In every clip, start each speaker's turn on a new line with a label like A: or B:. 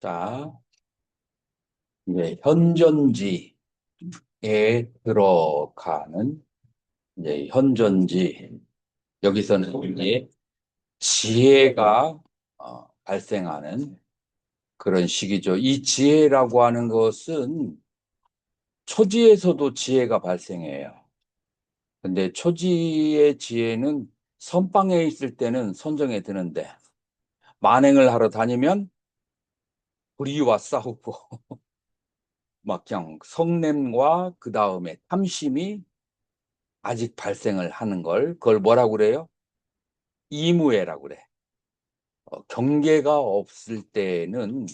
A: 자, 이제 현존지에 들어가는 이제 현존지 여기서는 이제 지혜가 발생하는 그런 시기죠. 이 지혜라고 하는 것은 초지에서도 지혜가 발생해요. 근데 초지의 지혜는 선방에 있을 때는 선정에 드는데 만행을 하러 다니면 불의와 싸우고 막 그냥 성냄과 그 다음에 탐심이 아직 발생을 하는 걸 그걸 뭐라고 그래요? 이무애라고 그래. 경계가 없을 때는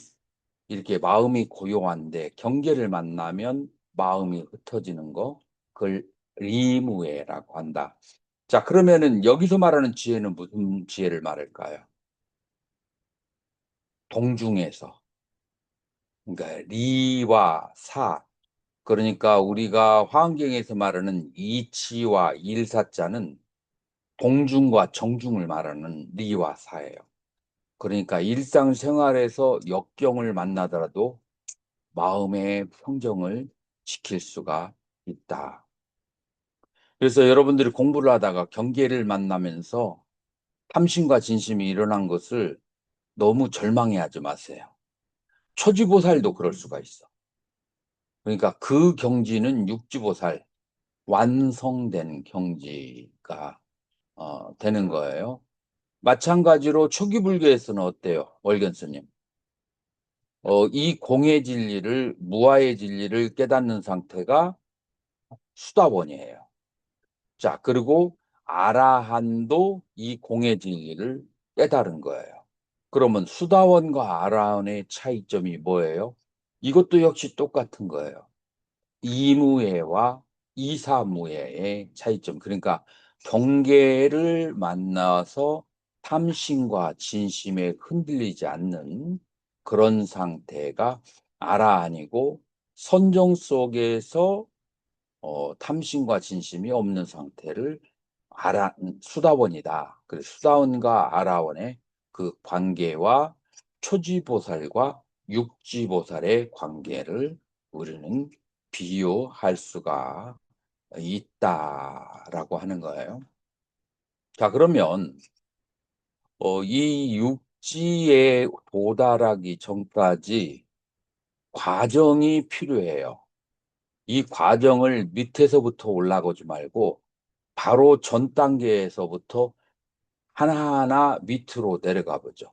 A: 이렇게 마음이 고요한데 경계를 만나면 마음이 흩어지는 거 그걸 리무애라고 한다. 자, 그러면은 여기서 말하는 지혜는 무슨 지혜를 말할까요? 동중에서. 그러니까 리와 사. 그러니까 우리가 화엄경에서 말하는 이치와 일사자는 동중과 정중을 말하는 리와 사예요. 그러니까 일상생활에서 역경을 만나더라도 마음의 평정을 지킬 수가 있다. 그래서 여러분들이 공부를 하다가 경계를 만나면서 탐심과 진심이 일어난 것을 너무 절망해하지 마세요. 초지보살도 그럴 수가 있어. 그러니까 그 경지는 육지보살, 완성된 경지가 되는 거예요. 마찬가지로 초기 불교에서는 어때요? 월견 스님. 이 공의 진리를, 무아의 진리를 깨닫는 상태가 수다원이에요. 자, 그리고 아라한도 이 공의 진리를 깨달은 거예요. 그러면 수다원과 아라한의 차이점이 뭐예요? 이것도 역시 똑같은 거예요. 이무예와 이사무예의 차이점. 그러니까 경계를 만나서 탐심과 진심에 흔들리지 않는 그런 상태가 아라한이고 선정 속에서 탐심과 진심이 없는 상태를 수다원이다. 그래서 수다원과 아라원의 그 관계와 초지보살과 육지보살의 관계를 우리는 비유할 수가 있다라고 하는 거예요. 자, 그러면 이 육지에 도달하기 전까지 과정이 필요해요. 이 과정을 밑에서부터 올라가지 말고 바로 전 단계에서부터 하나하나 밑으로 내려가 보죠.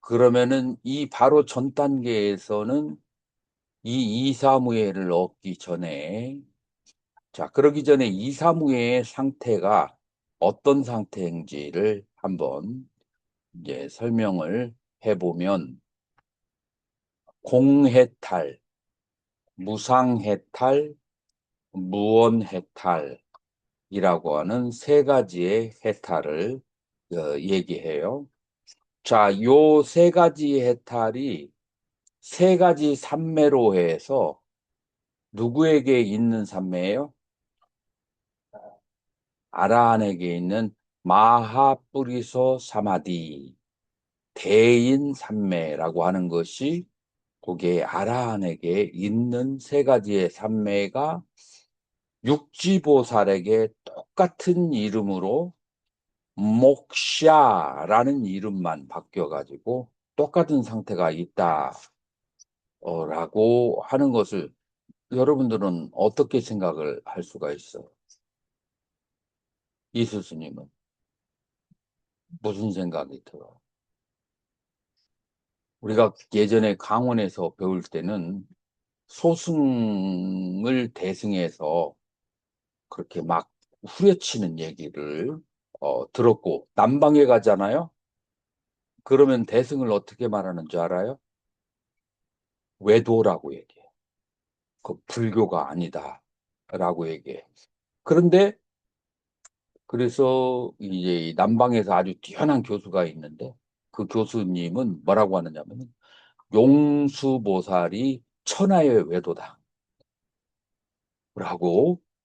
A: 그러면은 이 바로 전 단계에서는 이 이사무예를 얻기 전에 자, 그러기 전에 이사무예의 상태가 어떤 상태인지를 한번 이제 설명을 해보면 공해탈, 무상해탈, 무원해탈 이라고 하는 세 가지의 해탈을 얘기해요. 자, 요 세 가지 해탈이 세 가지 산매로 해서 누구에게 있는 산매예요? 아라한에게 있는 마하뿌리소 사마디 대인 산매라고 하는 것이 그게 아라한에게 있는 세 가지의 산매가 육지보살에게 똑같은 이름으로 목샤라는 이름만 바뀌어가지고 똑같은 상태가 있다라고 하는 것을 여러분들은 어떻게 생각을 할 수가 있어? 이 스님은 무슨 생각이 들어? 우리가 예전에 강원에서 배울 때는 소승을 대승해서 그렇게 막 후려치는 얘기를 들었고 남방에 가잖아요. 그러면 대승을 어떻게 말하는 줄 알아요? 외도라고 얘기해. 그 불교가 아니다라고 얘기해. 그런데 그래서 이제 남방에서 아주 뛰어난 교수가 있는데 그 교수님은 뭐라고 하느냐면 용수보살이 천하의 외도다라고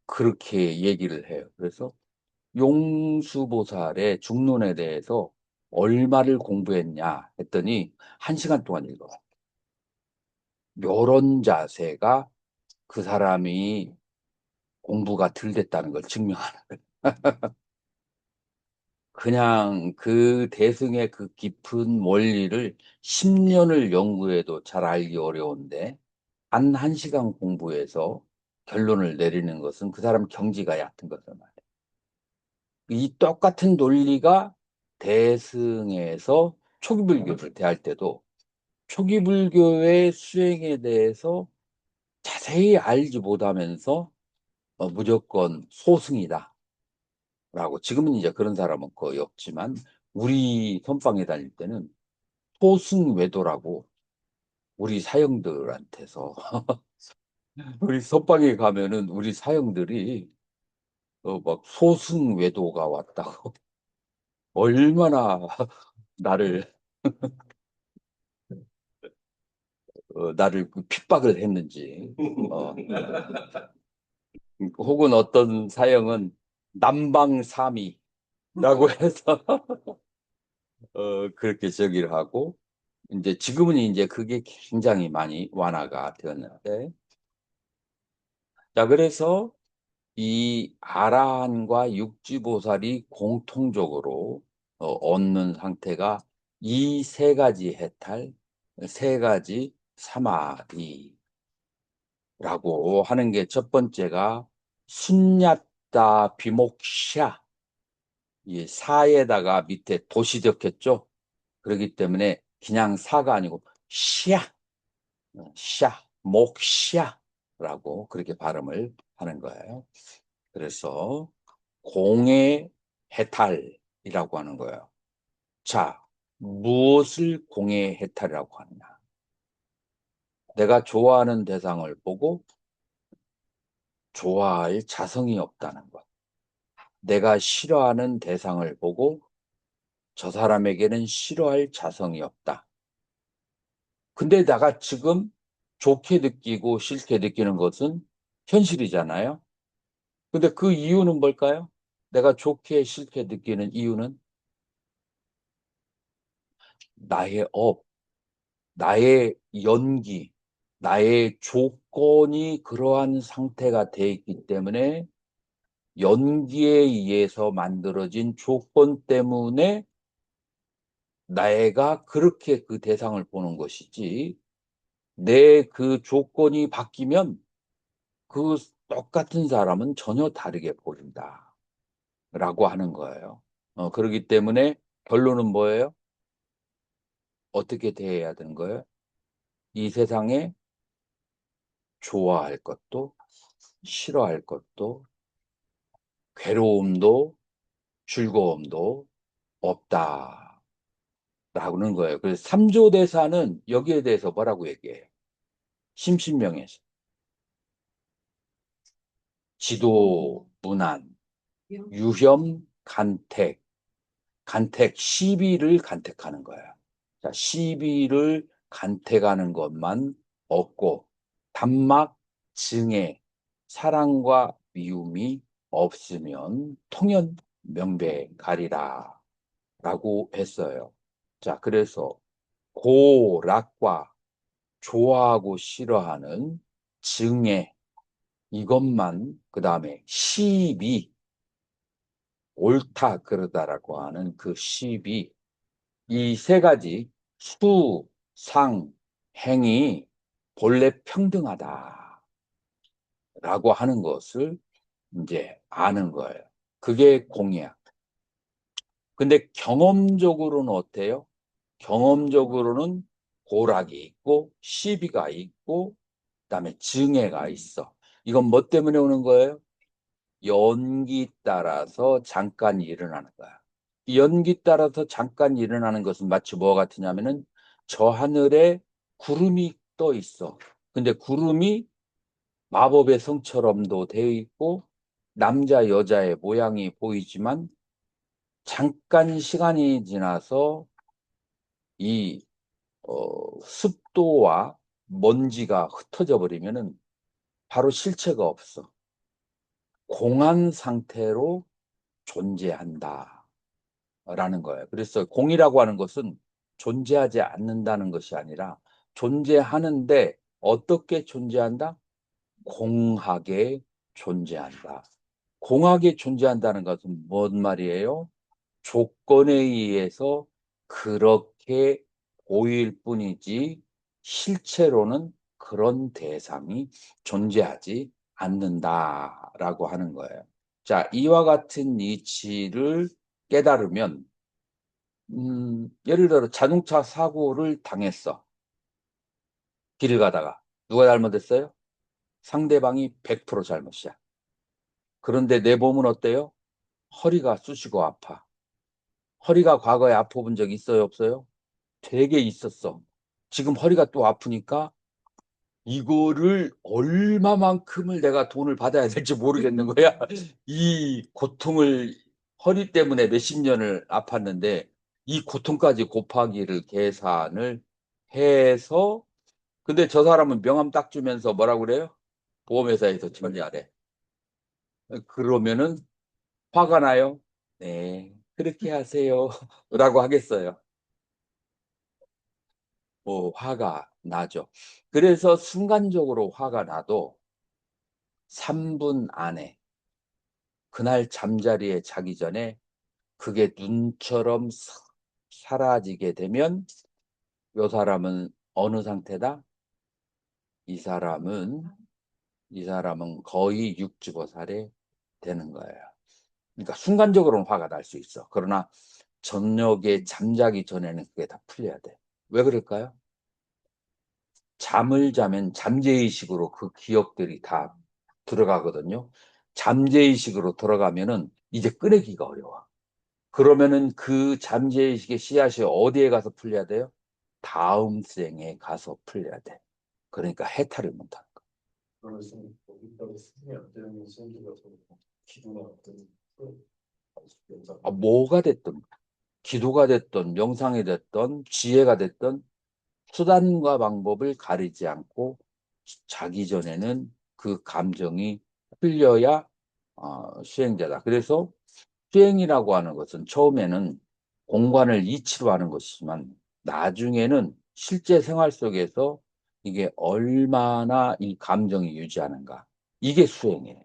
A: 그렇게 얘기를 해요. 그래서 용수보살의 중론에 대해서 얼마를 공부했냐 했더니 한 시간 동안 읽어. 요런 자세가 그 사람이 공부가 덜 됐다는 걸 증명하는 거예요. 그냥 그 대승의 그 깊은 원리를 10년을 연구해도 잘 알기 어려운데 단 1시간 공부해서 결론을 내리는 것은 그 사람 경지가 얕은 거죠. 이 똑같은 논리가 대승에서 초기불교를 대할 때도 초기불교의 수행에 대해서 자세히 알지 못하면서 무조건 소승이다 라고, 지금은 이제 그런 사람은 거의 없지만 우리 선방에 다닐 때는 소승외도라고 우리 사형들한테서 우리 선방에 가면은 우리 사형들이 막 소승외도가 왔다고 얼마나 나를 나를 그 핍박을 했는지, 혹은 어떤 사형은 남방삼이라고 해서 그렇게 저기를 하고, 이제 지금은 이제 그게 굉장히 많이 완화가 되었는데, 자, 그래서 이 아라한과 육지보살이 공통적으로 얻는 상태가 이 세 가지 해탈, 세 가지 사마디라고 하는 게, 첫 번째가 순야따 비목샤, 이 사에다가 밑에 도시 적혔죠. 그렇기 때문에 그냥 사가 아니고 시야, 샤, 목샤라고 그렇게 발음을 하는 거예요. 그래서 공의 해탈이라고 하는 거예요. 자, 무엇을 공의 해탈이라고 하느냐? 내가 좋아하는 대상을 보고 좋아할 자성이 없다는 것. 내가 싫어하는 대상을 보고 저 사람에게는 싫어할 자성이 없다. 근데 내가 지금 좋게 느끼고 싫게 느끼는 것은 현실이잖아요. 근데 그 이유는 뭘까요? 내가 좋게 싫게 느끼는 이유는 나의 나의 연기, 나의 조건이 그러한 상태가 돼 있기 때문에, 연기에 의해서 만들어진 조건 때문에 내가 그렇게 그 대상을 보는 것이지, 내 그 조건이 바뀌면 그 똑같은 사람은 전혀 다르게 보인다 라고 하는 거예요. 그렇기 때문에 결론은 뭐예요? 어떻게 대해야 되는 거예요? 이 세상에 좋아할 것도 싫어할 것도 괴로움도 즐거움도 없다라고는 거예요. 그래서 삼조대사는 여기에 대해서 뭐라고 얘기해요? 심신명에서 지도, 문안, 유혐, 간택, 시비를 간택하는 거예요. 자, 시비를 간택하는 것만 없고 단막, 증에, 사랑과 미움이 없으면 통연 명백하리라 라고 했어요. 자, 그래서 고락과 좋아하고 싫어하는 증에, 이것만, 그 다음에 시비, 옳다 그러다라고 하는 그 시비, 이 세 가지 수, 상, 행이 본래 평등하다라고 하는 것을 이제 아는 거예요. 그게 공이야. 근데 경험적으로는 어때요? 경험적으로는 고락이 있고 시비가 있고 그다음에 증해가 있어. 이건 뭐 때문에 오는 거예요? 연기 따라서 잠깐 일어나는 거야. 이 연기 따라서 잠깐 일어나는 것은 마치 뭐 같으냐면은 저 하늘에 구름이 떠 있어. 근데 구름이 마법의 성처럼도 되어 있고 남자 여자의 모양이 보이지만 잠깐 시간이 지나서 이 습도와 먼지가 흩어져 버리면은 바로 실체가 없어. 공한 상태로 존재한다. 라는 거예요. 그래서 공이라고 하는 것은 존재하지 않는다는 것이 아니라 존재하는데 어떻게 존재한다? 공하게 존재한다. 공하게 존재한다는 것은 뭔 말이에요? 조건에 의해서 그렇게 보일 뿐이지 실제로는 그런 대상이 존재하지 않는다라고 하는 거예요. 자, 이와 같은 이치를 깨달으면 예를 들어 자동차 사고를 당했어. 길을 가다가 누가 잘못했어요? 상대방이 100% 잘못이야. 그런데 내 몸은 어때요? 허리가 쑤시고 아파. 허리가 과거에 아파본 적 있어요, 없어요? 되게 있었어. 지금 허리가 또 아프니까 이거를 얼마만큼을 내가 돈을 받아야 될지 모르겠는 거야. 이 고통을 허리 때문에 몇십 년을 아팠는데 이 고통까지 곱하기를 계산을 해서 근데 저 사람은 명함 딱 주면서 뭐라고 그래요? 보험회사에서 처리하래. 그러면은 화가 나요? 네, 그렇게 하세요. 라고 하겠어요. 화가 나죠. 그래서 순간적으로 화가 나도 3분 안에 그날 잠자리에 자기 전에 그게 눈처럼 사라지게 되면 요 사람은 어느 상태다? 이 사람은 거의 육지보살이 되는 거예요. 그러니까 순간적으로는 화가 날 수 있어. 그러나 저녁에 잠자기 전에는 그게 다 풀려야 돼. 왜 그럴까요? 잠을 자면 잠재의식으로 그 기억들이 다 들어가거든요. 잠재의식으로 들어가면은 이제 꺼내기가 어려워. 그러면은 그 잠재의식의 씨앗이 어디에 가서 풀려야 돼요? 다음 생에 가서 풀려야 돼. 그러니까 해탈을 못하는 거.
B: 그래서 여기까지 스승이 안 되는 성기가 기도가 어떤
A: 뭐가 됐든 기도가 됐든 명상이 됐든 지혜가 됐든 수단과 방법을 가리지 않고 자기 전에는 그 감정이 풀려야 수행자다. 그래서 수행이라고 하는 것은 처음에는 공간을 이치로 하는 것이지만 나중에는 실제 생활 속에서 이게 얼마나 이 감정이 유지하는가. 이게 수행이에요.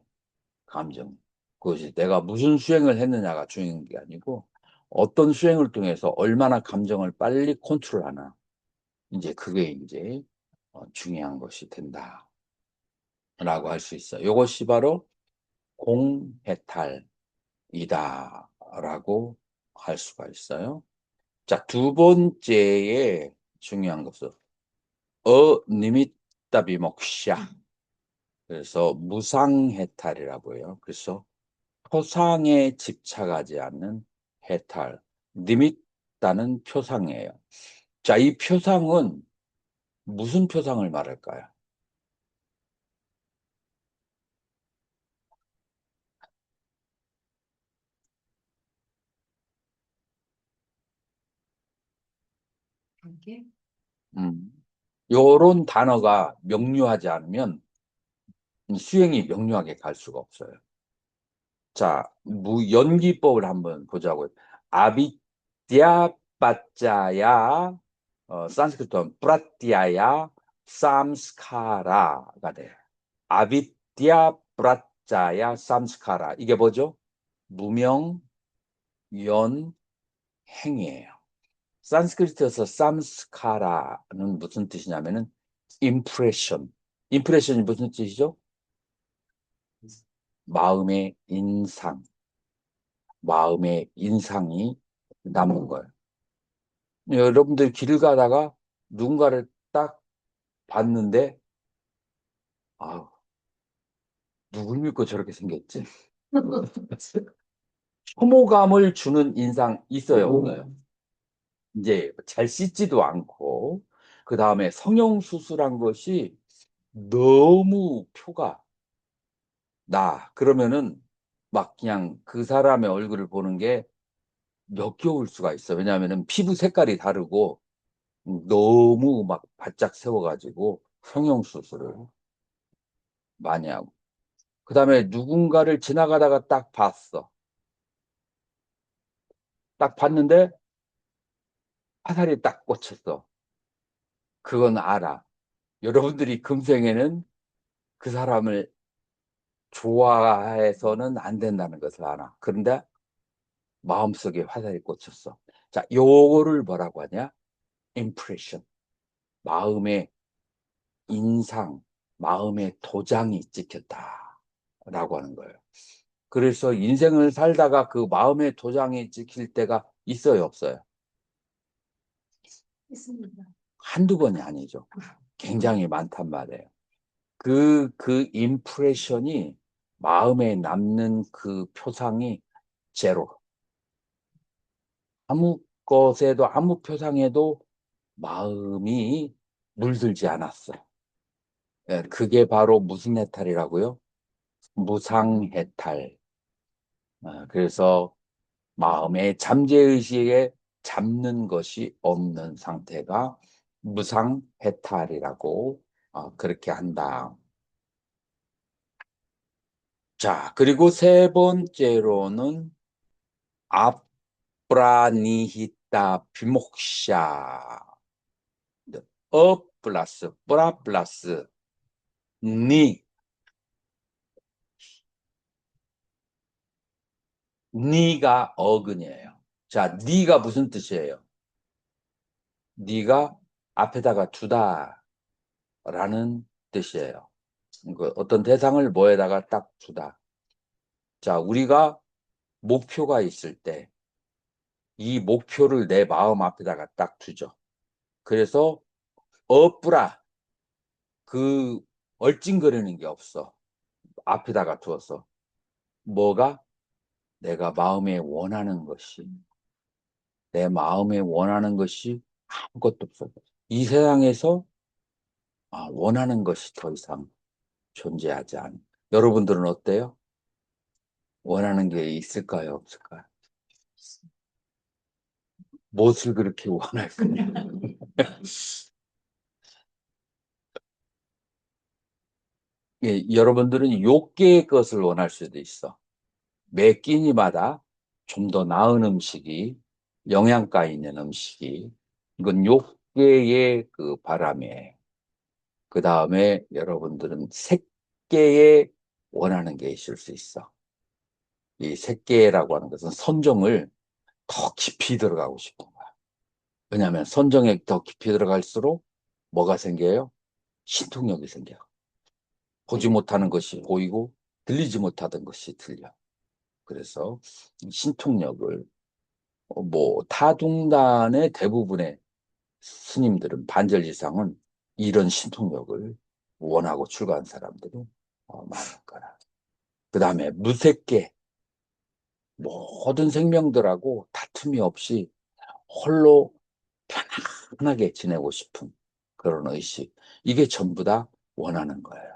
A: 감정. 그것이 내가 무슨 수행을 했느냐가 중요한 게 아니고 어떤 수행을 통해서 얼마나 감정을 빨리 컨트롤하나. 이제 그게 이제 중요한 것이 된다라고 할 수 있어요. 이것이 바로 공해탈이다라고 할 수가 있어요. 자, 두 번째의 중요한 것은 어니미따비목샤. 그래서 무상해탈이라고 해요. 그래서 표상에 집착하지 않는 해탈. 니밋다는 표상이에요. 자, 이 표상은 무슨 표상을 말할까요?
C: 관계?
A: 음. 요런 단어가 명료하지 않으면 수행이 명료하게 갈 수가 없어요. 자, 연기법을 한번 보자고요. 아비띠아 빠짜야 산스크리트는 프라띠아야 삼스카라가 돼요. 아비띠아 프라짜야 삼스카라. 이게 뭐죠? 무명, 연, 행이에요. 산스크리트에서 삼스카라는 무슨 뜻이냐면은 임프레션. 임프레션이 무슨 뜻이죠? 마음의 인상. 마음의 인상이 남은 거예요. 여러분들 길 가다가 누군가를 딱 봤는데 아, 누굴 믿고 저렇게 생겼지? 혐오감을 주는 인상 있어요, 없어요? 이제 잘 씻지도 않고 그 다음에 성형수술한 것이 너무 표가 그러면은 막 그냥 그 사람의 얼굴을 보는 게 역겨울 수가 있어. 왜냐하면은 피부 색깔이 다르고 너무 막 바짝 세워가지고 성형수술을 많이 하고. 그 다음에 누군가를 지나가다가 딱 봤어. 딱 봤는데 화살이 딱 꽂혔어. 그건 알아. 여러분들이 금생에는 그 사람을 좋아해서는 안 된다는 것을 알아. 그런데 마음속에 화살이 꽂혔어. 자, 요거를 뭐라고 하냐? impression. 마음의 인상, 마음의 도장이 찍혔다라고 하는 거예요. 그래서 인생을 살다가 그 마음의 도장이 찍힐 때가 있어요, 없어요?
C: 있습니다.
A: 한두 번이 아니죠. 굉장히 많단 말이에요. 그 임프레션이 마음에 남는 그 표상이 제로. 아무 것에도 아무 표상에도 마음이 물들지 않았어. 예, 그게 바로 무슨 해탈이라고요? 무상해탈. 그래서 마음의 잠재의식에 잡는 것이 없는 상태가 무상해탈이라고 그렇게 한다. 자, 그리고 세 번째로는 아프라니히타 비목샤. 어 플러스 프라 플러스 니. 니가 어근이에요. 자, 니가 무슨 뜻이에요? 니가 앞에다가 두다라는 뜻이에요. 어떤 대상을 뭐에다가 딱 두다. 자, 우리가 목표가 있을 때 이 목표를 내 마음 앞에다가 딱 두죠. 그래서 어뿌라 그 얼찡거리는 게 없어. 앞에다가 두어서 뭐가 내가 마음에 원하는 것이 내 마음에 원하는 것이 아무것도 없어. 이 세상에서 원하는 것이 더 이상 존재하지 않아. 여러분들은 어때요? 원하는 게 있을까요, 없을까요? 무엇을 그렇게 원할까요? 예, 여러분들은 욕계의 것을 원할 수도 있어. 매 끼니마다 좀 더 나은 음식이, 영양가 있는 음식이, 이건 욕계의 그 바람에, 그 다음에 여러분들은 색계에 원하는 게 있을 수 있어. 이 색계라고 하는 것은 선정을 더 깊이 들어가고 싶은 거야. 왜냐하면 선정에 더 깊이 들어갈수록 뭐가 생겨요? 신통력이 생겨. 보지 못하는 것이 보이고 들리지 못하던 것이 들려. 그래서 신통력을 뭐 타동단의 대부분의 스님들은 반절이상은 이런 신통력을 원하고 출가한 사람들이 많을 거라. 그 다음에 무색계 모든 생명들하고 다툼이 없이 홀로 편안하게 지내고 싶은 그런 의식. 이게 전부 다 원하는 거예요.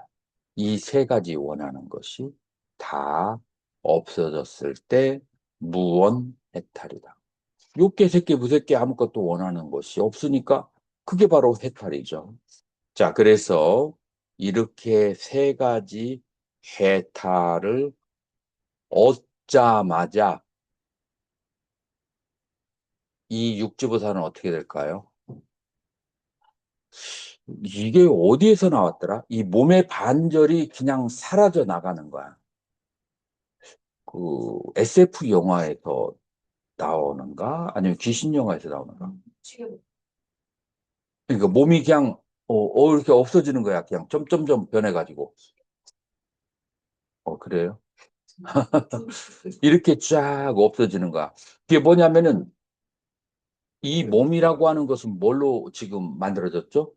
A: 이 세 가지 원하는 것이 다 없어졌을 때 무원해탈이다. 욕계, 색계, 무색계 아무것도 원하는 것이 없으니까 그게 바로 해탈이죠. 자, 그래서 이렇게 세 가지 해탈을 얻자마자 이 육지보살은 어떻게 될까요? 이게 어디에서 나왔더라? 이 몸의 반절이 그냥 사라져 나가는 거야. 그 SF 영화에서 나오는가? 아니면 귀신 영화에서 나오는가?
C: 지금
A: 그러니까 몸이 그냥 이렇게 없어지는 거야. 그냥 점점점 변해가지고. 그래요? 이렇게 쫙 없어지는 거야. 그게 뭐냐면은 이 몸이라고 하는 것은 뭘로 지금 만들어졌죠?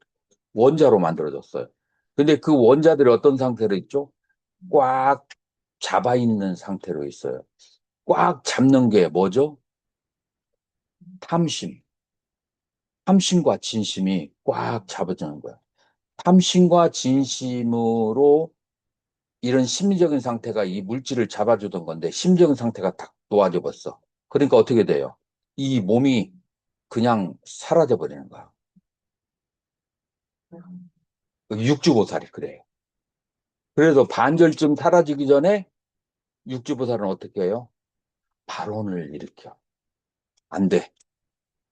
A: 원자로 만들어졌어요. 근데 그 원자들이 어떤 상태로 있죠? 꽉 잡아 있는 상태로 있어요. 꽉 잡는 게 뭐죠? 탐심. 탐심과 진심이 꽉 잡아주는 거야. 탐심과 진심으로 이런 심리적인 상태가 이 물질을 잡아주던 건데 심적인 상태가 딱 놓아져 버렸어. 그러니까 어떻게 돼요? 이 몸이 그냥 사라져 버리는 거야. 육주보살이 그래요. 그래서 반절쯤 사라지기 전에 육주보살은 어떻게 해요? 발언을 일으켜. 안 돼.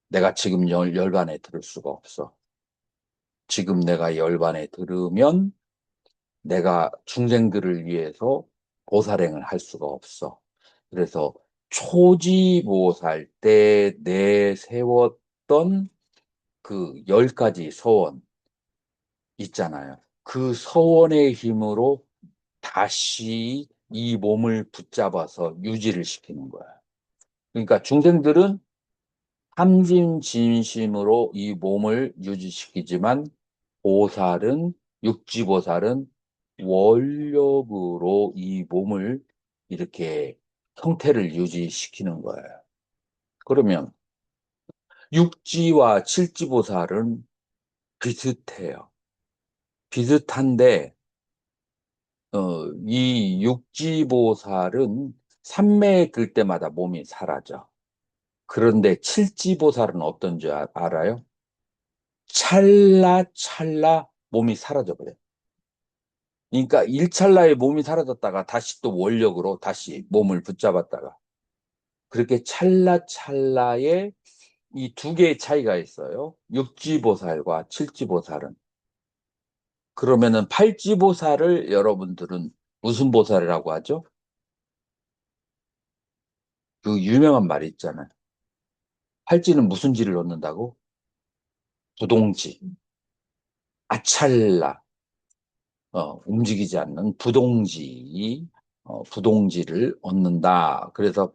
A: 내가 지금 열반에 들을 수가 없어. 지금 내가 열반에 들으면 내가 중생들을 위해서 보살행을 할 수가 없어. 그래서 초지보살 때 내세웠던 그 10가지 서원 있잖아요. 그 서원의 힘으로 다시 이 몸을 붙잡아서 유지를 시키는 거야. 그러니까 중생들은 참진진심으로 이 몸을 유지시키지만 보살은, 육지보살은 원력으로 이 몸을 이렇게 형태를 유지시키는 거예요. 그러면 육지와 칠지보살은 비슷해요. 비슷한데, 이 육지보살은 삼매에 들 때마다 몸이 사라져. 그런데 칠지보살은 어떤지 알아요? 찰나찰나 몸이 사라져 버려요. 그러니까 일찰나에 몸이 사라졌다가 다시 또 원력으로 다시 몸을 붙잡았다가 그렇게 찰나찰나에 이 두 개의 차이가 있어요. 육지보살과 칠지보살은. 그러면은 팔지보살을 여러분들은 무슨 보살이라고 하죠? 그 유명한 말이 있잖아요. 팔찌는 무슨 지를 넣는다고? 부동지. 아찰나. 움직이지 않는 부동지, 부동지를 얻는다. 그래서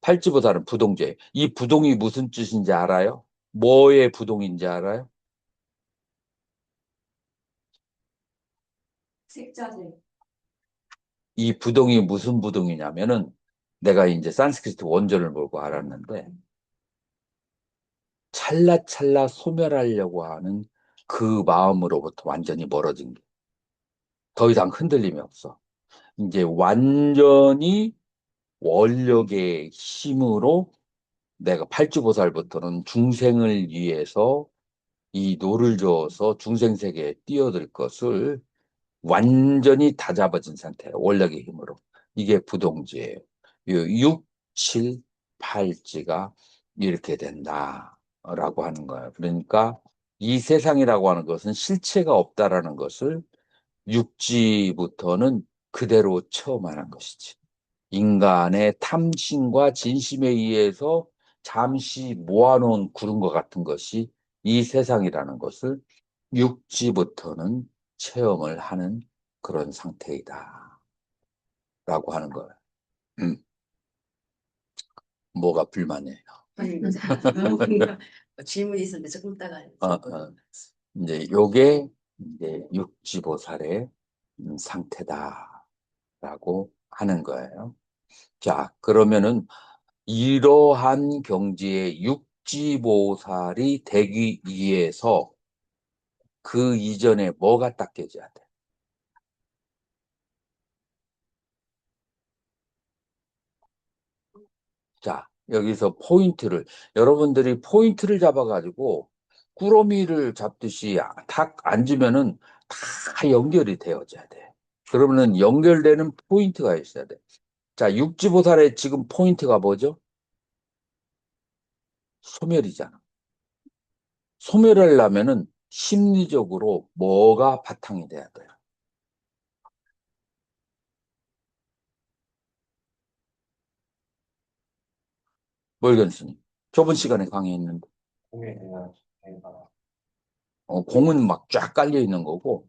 A: 팔찌보다는 부동제. 이 부동이 무슨 뜻인지 알아요? 뭐의 부동인지 알아요?
C: 색자재.
A: 이 부동이 무슨 부동이냐면은 내가 이제 산스크리트 원전을 보고 알았는데 찰나찰나 소멸하려고 하는 그 마음으로부터 완전히 멀어진 게 더 이상 흔들림이 없어. 이제 완전히 원력의 힘으로 내가 팔주보살부터는 중생을 위해서 이 노를 저어서 중생 세계에 뛰어들 것을 완전히 다 잡아진 상태예요. 원력의 힘으로. 이게 부동지예요. 6, 7, 8지가 이렇게 된다라고 하는 거예요. 그러니까 이 세상이라고 하는 것은 실체가 없다라는 것을 육지부터는 그대로 체험하는 것이지. 인간의 탐심과 진심에 의해서 잠시 모아놓은 구름과 같은 것이 이 세상이라는 것을 육지부터는 체험을 하는 그런 상태이다. 라고 하는 거예요. 음, 뭐가 불만이에요?
C: 아니, 질문이 있었는데 조금 있다가.
A: 이제 요게 이제 육지보살의 상태다라고 하는 거예요. 자, 그러면은 이러한 경지에 육지보살이 되기 위해서 그 이전에 뭐가 딱 깨져야 돼? 자, 여기서 여러분들이 포인트를 잡아가지고 꾸러미를 잡듯이 탁 앉으면은 다 연결이 되어져야 돼. 그러면은 연결되는 포인트가 있어야 돼. 자, 육지보살의 지금 포인트가 뭐죠? 소멸이잖아. 소멸하려면은 심리적으로 뭐가 바탕이 돼야 돼요? 몰견 스님. 저번 시간에 강의했는데,
B: 공에 대한 내가
A: 공은 막 쫙 깔려 있는 거고,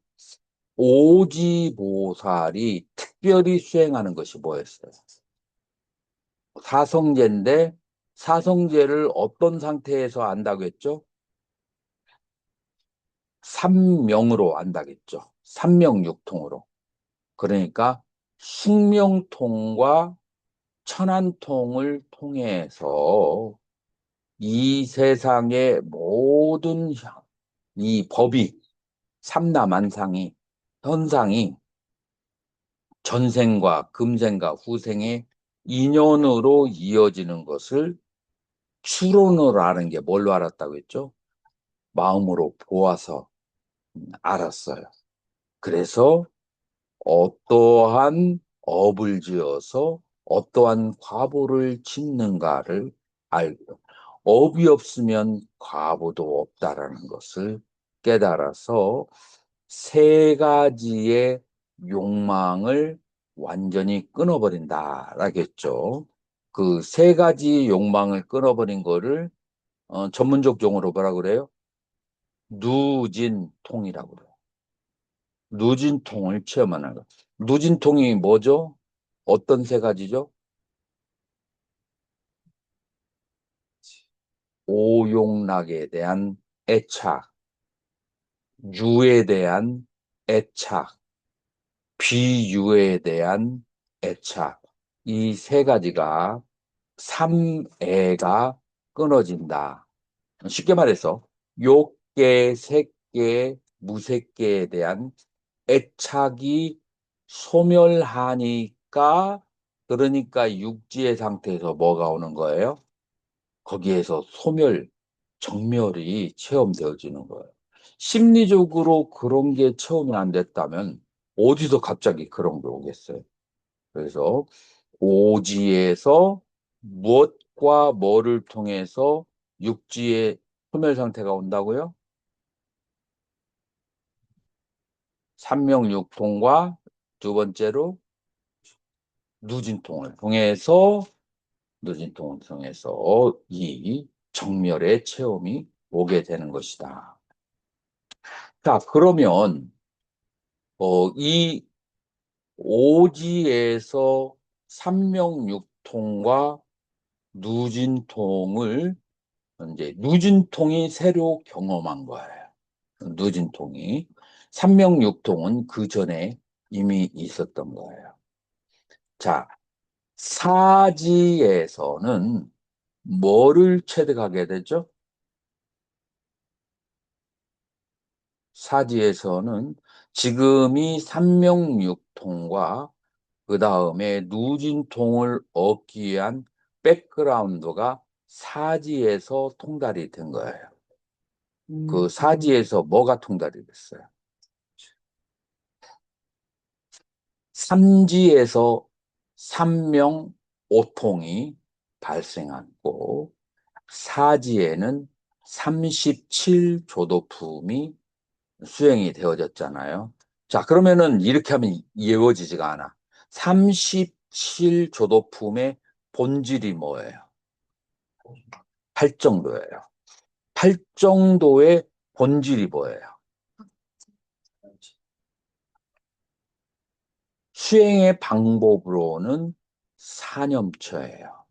A: 오지보살이 특별히 수행하는 것이 뭐였어요? 사성제인데, 사성제를 어떤 상태에서 안다고 했죠? 삼명으로 안다고 했죠. 삼명육통으로. 그러니까, 숙명통과 천안통을 통해서 이 세상의 모든 이 법이 삼라만상이 현상이 전생과 금생과 후생의 인연으로 이어지는 것을 추론으로 아는 게 뭘로 알았다고 했죠? 마음으로 보아서 알았어요. 그래서 어떠한 업을 지어서 어떠한 과보를 짓는가를 알고 업이 없으면 과보도 없다라는 것을 깨달아서 세 가지의 욕망을 완전히 끊어버린다라겠죠. 그 세 가지 욕망을 끊어버린 거를 전문적 용어로 뭐라 그래요? 누진통이라고 그래요. 누진통을 체험하는 거. 누진통이 뭐죠? 어떤 세 가지죠? 오용락에 대한 애착, 유에 대한 애착, 비유에 대한 애착. 이 세 가지가 삼애가 끊어진다. 쉽게 말해서 욕계, 색계, 무색계에 대한 애착이 소멸하니까 그러니까 육지의 상태에서 뭐가 오는 거예요? 거기에서 정멸이 체험되어지는 거예요. 심리적으로 그런 게 체험이 안 됐다면 어디서 갑자기 그런 게 오겠어요? 그래서 오지에서 무엇과 뭐를 통해서 육지의 소멸 상태가 온다고요? 삼명육통과 두 번째로 누진통을 통해서 이 정멸의 체험이 오게 되는 것이다. 자, 그러면 이 오지에서 삼명육통과 누진통을 이제 누진통이 새로 경험한 거예요. 누진통이. 삼명육통은 그 전에 이미 있었던 거예요. 자, 사지에서는 뭐를 체득하게 되죠? 사지에서는 지금이 삼명육통과 그 다음에 누진통을 얻기 위한 백그라운드가 사지에서 통달이 된 거예요. 그 사지에서 뭐가 통달이 됐어요? 삼지에서 삼명오통이 발생했고 사지에는 37조도품이 수행이 되어졌잖아요. 자, 그러면은 이렇게 하면 이해워지지가 않아. 37조도품의 본질이 뭐예요? 팔정도예요. 팔정도의 본질이 뭐예요? 수행의 방법으로는 사념처예요.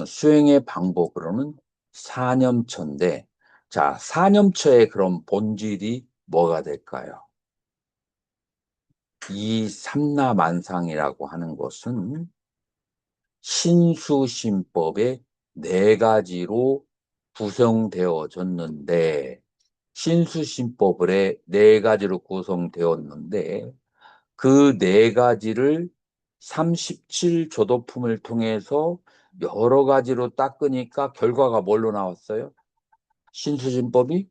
A: 수행의 방법으로는 사념처인데, 자, 사념처의 그런 본질이 뭐가 될까요? 이 삼라만상이라고 하는 것은 신수신법의 네 가지로 구성되어졌는데, 신수신법의 네 가지로 구성되었는데, 그 네 가지를 37조도품을 통해서 여러 가지로 닦으니까 결과가 뭘로 나왔어요? 신수진법이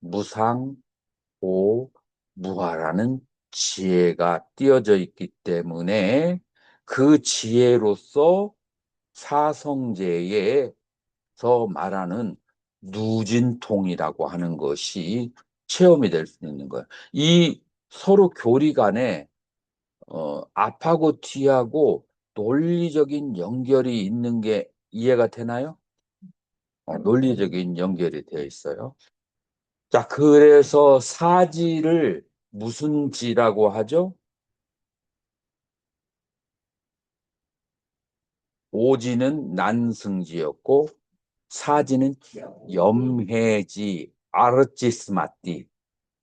A: 무상, 오, 무하라는 지혜가 띄어져 있기 때문에 그 지혜로서 사성제에서 말하는 누진통이라고 하는 것이 체험이 될 수 있는 거예요. 이 서로 교리 간에 앞하고 뒤하고 논리적인 연결이 있는 게 이해가 되나요? 논리적인 연결이 되어 있어요. 자, 그래서 사지를 무슨 지라고 하죠? 오지는 난승지였고 사지는 염해지 아르치스마띠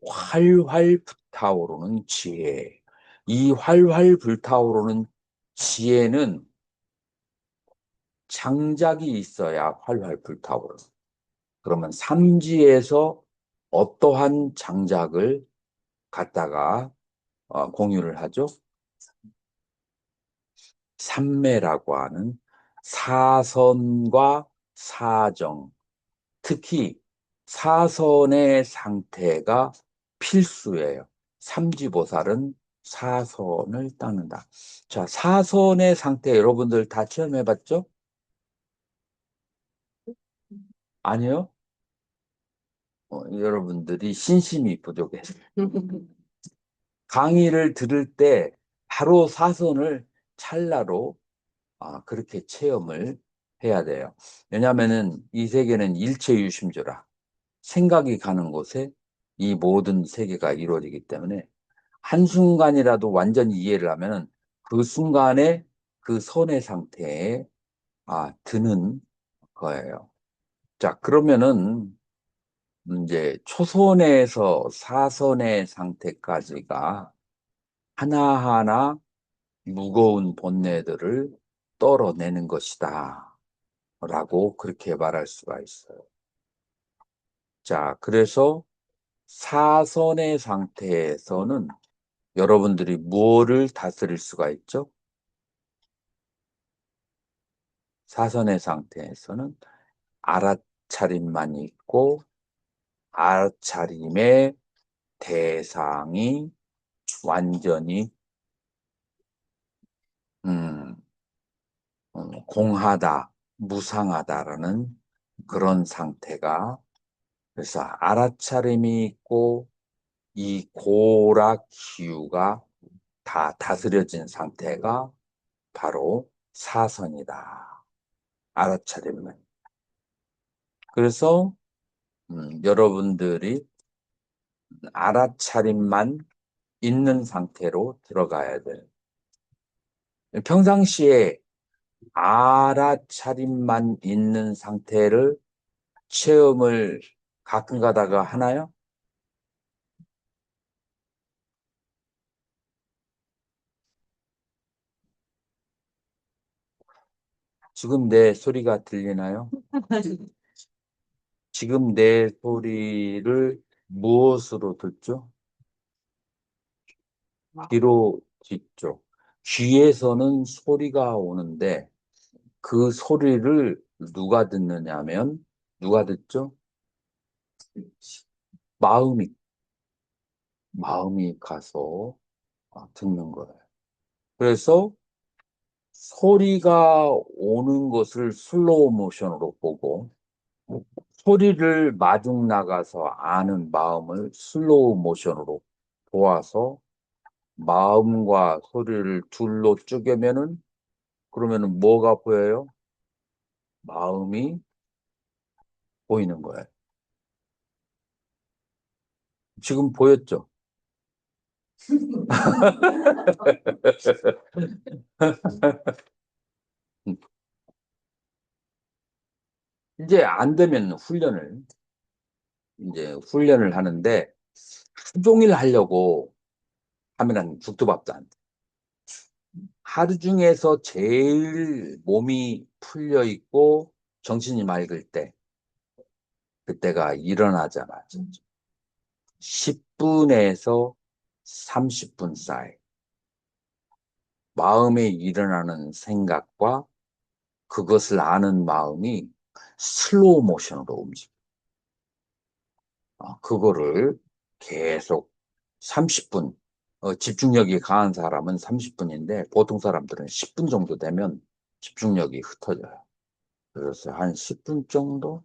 A: 활활 불타오르는 지혜. 이 활활 불타오르는 지혜는 장작이 있어야 활활 불타오르는. 그러면 삼지에서 어떠한 장작을 갖다가 공유를 하죠? 삼매라고 하는 사선과 사정, 특히 사선의 상태가 필수예요. 삼지보살은 사선을 닦는다. 자, 사선의 상태 여러분들 다 체험해봤죠? 아니요? 여러분들이 신심이 부족해서 강의를 들을 때 바로 사선을 찰나로 그렇게 체험을 해야 돼요. 왜냐하면은 이 세계는 일체유심조라 생각이 가는 곳에 이 모든 세계가 이루어지기 때문에 한순간이라도 완전히 이해를 하면은 그 순간에 그 선의 상태에 드는 거예요. 자, 그러면은 이제 초선에서 사선의 상태까지가 하나하나 무거운 본뇌들을 떨어내는 것이다. 라고 그렇게 말할 수가 있어요. 자, 그래서 사선의 상태에서는 여러분들이 무엇을 다스릴 수가 있죠? 사선의 상태에서는 알아차림만 있고 알아차림의 대상이 완전히 음, 공하다, 무상하다라는 그런 상태가 그래서 알아차림이 있고 이 고락 기후가 다 다스려진 상태가 바로 사선이다. 알아차림은. 그래서 여러분들이 알아차림만 있는 상태로 들어가야 돼요. 평상시에 알아차림만 있는 상태를 체험을 가끔 가다가 하나요? 지금 내 소리가 들리나요? 지금 내 소리를 무엇으로 듣죠? 귀로 듣죠. 귀에서는 소리가 오는데 그 소리를 누가 듣느냐면 누가 듣죠? 마음이 가서 듣는 거예요. 그래서 소리가 오는 것을 슬로우 모션으로 보고 소리를 마중 나가서 아는 마음을 슬로우 모션으로 보아서 마음과 소리를 둘로 쪼개면은 그러면은 뭐가 보여요? 마음이 보이는 거예요. 지금 보였죠? 이제 안 되면 훈련을 하는데 하루 종일 하려고 하면은 죽도 밥도 안 돼. 하루 중에서 제일 몸이 풀려 있고 정신이 맑을 때 그때가 일어나자마자 10분에서 30분 사이 마음에 일어나는 생각과 그것을 아는 마음이 슬로우 모션으로 움직여. 그거를 계속 30분, 집중력이 강한 사람은 30분인데 보통 사람들은 10분 정도 되면 집중력이 흩어져요. 그래서 한 10분 정도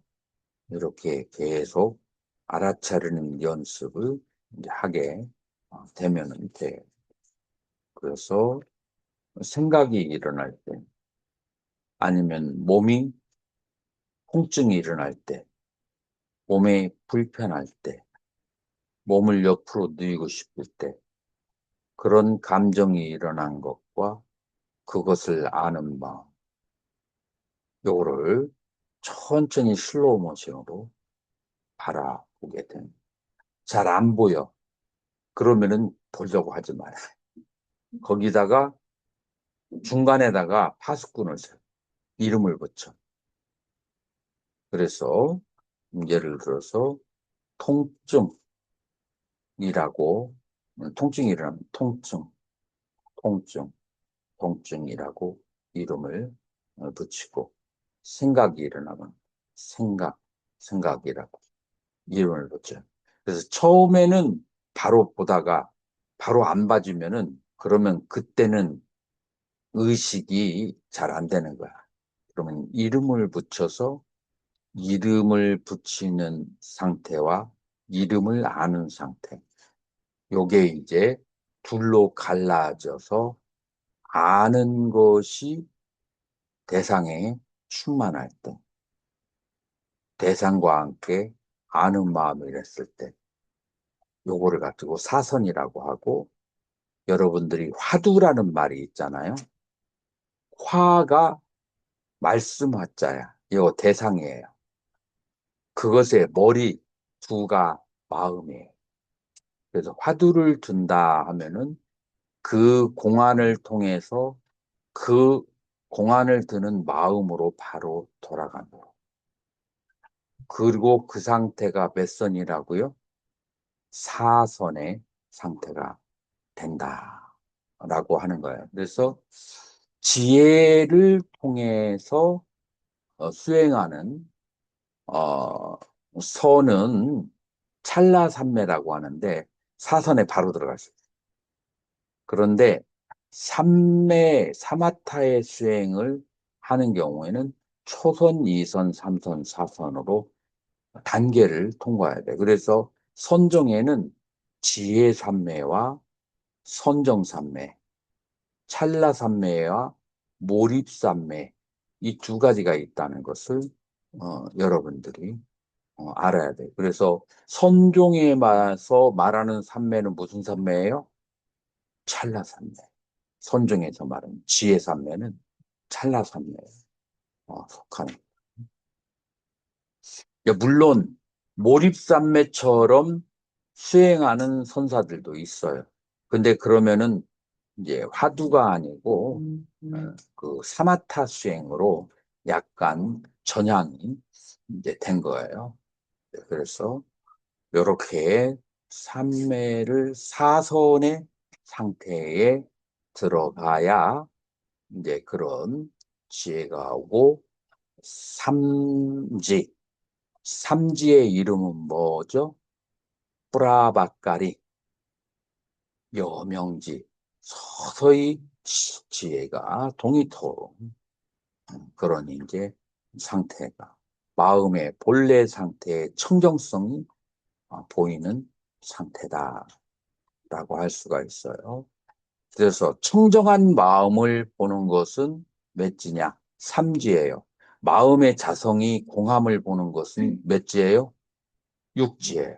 A: 이렇게 계속 알아차리는 연습을 이제 하게 되면 돼요. 그래서 생각이 일어날 때 아니면 몸이 통증이 일어날 때 몸이 불편할 때 몸을 옆으로 누이고 싶을 때 그런 감정이 일어난 것과 그것을 아는 마음 요거를 천천히 슬로우 모션으로 바라보게 됩니다. 잘 안 보여. 그러면은 보려고 하지 마라. 거기다가 중간에다가 파수꾼을 써. 이름을 붙여. 그래서 예를 들어서 통증이라고 통증이 일어나면 통증, 통증이라고 이름을 붙이고 생각이 일어나면 생각이라고 이름을 붙여요. 그래서 처음에는 바로 보다가 바로 안 봐주면은 그러면 그때는 의식이 잘 안 되는 거야. 그러면 이름을 붙여서 이름을 붙이는 상태와 이름을 아는 상태. 요게 이제 둘로 갈라져서 아는 것이 대상에 충만할 때, 대상과 함께 아는 마음을 했을 때, 요거를 가지고 사선이라고 하고, 여러분들이 화두라는 말이 있잖아요. 화가 말씀 화자야. 이거 대상이에요. 그것의 머리 두가 마음이에요. 그래서 화두를 든다 하면은 그 공안을 통해서 그 공안을 드는 마음으로 바로 돌아가는 거예요. 그리고 그 상태가 몇 선이라고요? 사선의 상태가 된다라고 하는 거예요. 그래서 지혜를 통해서 수행하는 어, 선은 찰나삼매라고 하는데 사선에 바로 들어갈 수 있어요. 그런데 삼매 사마타의 수행을 하는 경우에는 초선, 이선, 삼선, 사선으로 단계를 통과해야 돼. 그래서 선정에는 지혜삼매와 선정삼매, 찰나삼매와 몰입삼매 이 두 가지가 있다는 것을 여러분들이 알아야 돼. 그래서 선종에 와서 말하는 삼매는 무슨 삼매예요? 찰나삼매. 선종에서 말하는 지혜삼매는 찰나삼매에 속하는. 물론 몰입삼매처럼 수행하는 선사들도 있어요. 근데 그러면은 이제 화두가 아니고 그 사마타 수행으로 약간 전향이 이제 된 거예요. 그래서 이렇게 삼매를 사선의 상태에 들어가야 이제 그런 지혜가 오고 삼지, 삼지의 이름은 뭐죠? 뿌라바까리, 여명지, 서서히 지혜가 동이토록 그런 이제 상태가 마음의 본래 상태의 청정성이 보이는 상태다라고 할 수가 있어요. 그래서 청정한 마음을 보는 것은 몇 지냐? 삼지예요. 마음의 자성이 공함을 보는 것은 몇 지예요? 육지예요.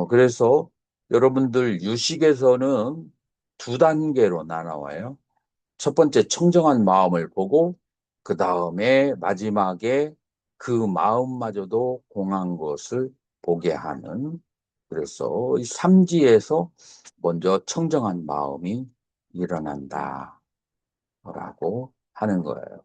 A: 그래서 여러분들 유식에서는 두 단계로 나눠와요. 첫 번째 청정한 마음을 보고 그 다음에 마지막에 그 마음마저도 공한 것을 보게 하는 그래서 이 삼지에서 먼저 청정한 마음이 일어난다라고 하는 거예요.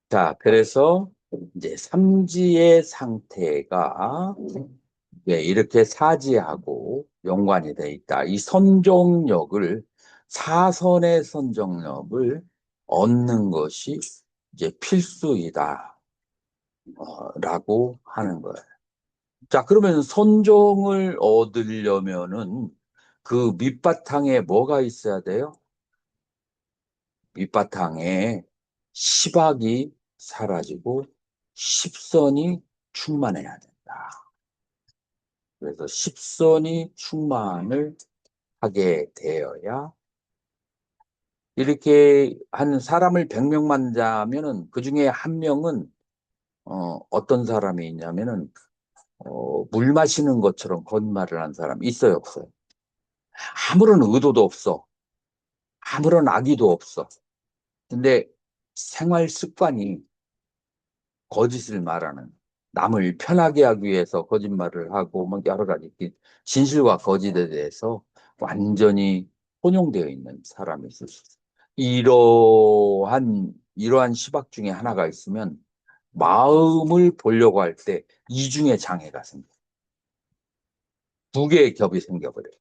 A: 자, 그래서 이제 삼지의 상태가 이렇게 사지하고 연관이 돼 있다. 이 선정력을 사선의 선정력을 얻는 것이 이제 필수이다. 라고 하는 거예요. 자, 그러면 선정을 얻으려면은 그 밑바탕에 뭐가 있어야 돼요? 밑바탕에 시박이 사라지고 십선이 충만해야 된다. 그래서 십선이 충만을 하게 되어야 이렇게 한 사람을 100명 만나면은 그 중에 한 명은 어떤 사람이 있냐면은 물 마시는 것처럼 거짓말을 한 사람 있어요, 없어요? 아무런 의도도 없어. 아무런 악의도 없어. 근데 생활 습관이 거짓을 말하는, 남을 편하게 하기 위해서 거짓말을 하고, 막 여러 가지 진실과 거짓에 대해서 완전히 혼용되어 있는 사람이 있을 수 있어요. 이러한 시박 중에 하나가 있으면 마음을 보려고 할 때 이중의 장애가 생겨요. 두 개의 겹이 생겨버려요.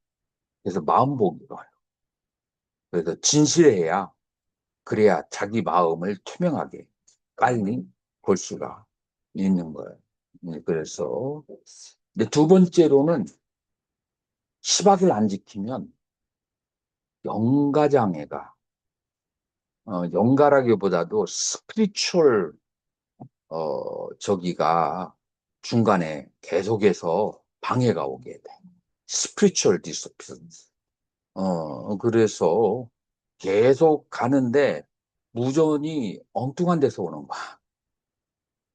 A: 그래서 마음 보기가 어려워요. 그래서 진실해야, 그래야 자기 마음을 투명하게 빨리 볼 수가 있는 거예요. 그래서 두 번째로는 시박을 안 지키면 영가장애가 영가라기보다도 스피리추얼 저기가 중간에 계속해서 방해가 오게 돼. spiritual disturbance. 그래서 계속 가는데 무전이 엉뚱한 데서 오는 거야.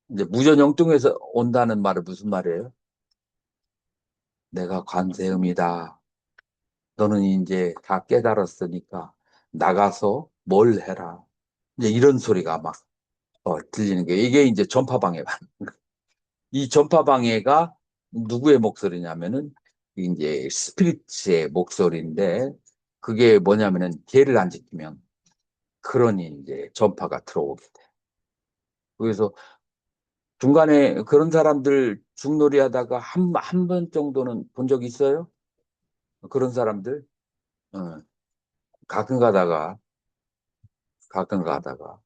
A: 이제 무전이 엉뚱해서 온다는 말은 무슨 말이에요? 내가 관세음이다. 너는 이제 다 깨달았으니까 나가서 뭘 해라. 이제 이런 소리가 막 들리는 게 이게 이제 전파방해. 이 전파방해가 누구의 목소리냐면은 이제 스피릿의 목소리인데 그게 뭐냐면은 개를 안 지키면 그러니 이제 전파가 들어오게 돼. 그래서 중간에 그런 사람들 죽놀이 하다가 한 번 정도는 본 적 있어요? 그런 사람들? 어, 가끔 가다가, 가끔 가다가.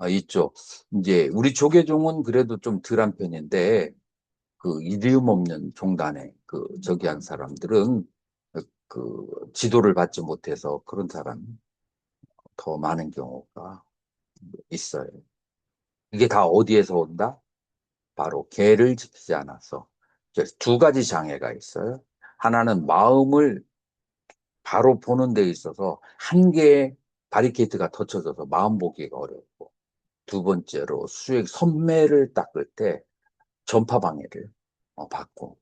A: 있죠. 이제 우리 조계종은 그래도 좀 덜한 편인데, 그 이디움 없는 종단에 그 저기 한 사람들은 그 지도를 받지 못해서 그런 사람이 더 많은 경우가 있어요. 이게 다 어디에서 온다? 바로 계를 지키지 않아서. 두 가지 장애가 있어요. 하나는 마음을 바로 보는 데 있어서 한 개의 바리케이트가 덧쳐져서 마음 보기가 어렵고, 두 번째로 수액 선매를 닦을 때 전파 방해를 받고,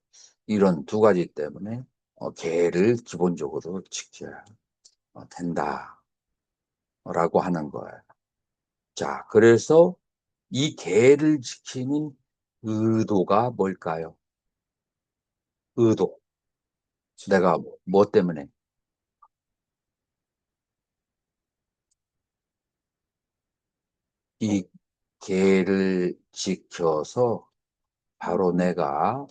A: 이런 두 가지 때문에 계를 기본적으로 지켜야 된다라고 하는 거예요. 자, 그래서 이 계를 지키는 의도가 뭘까요? 의도. 내가 뭐 때문에? 이 계를 지켜서 바로 내가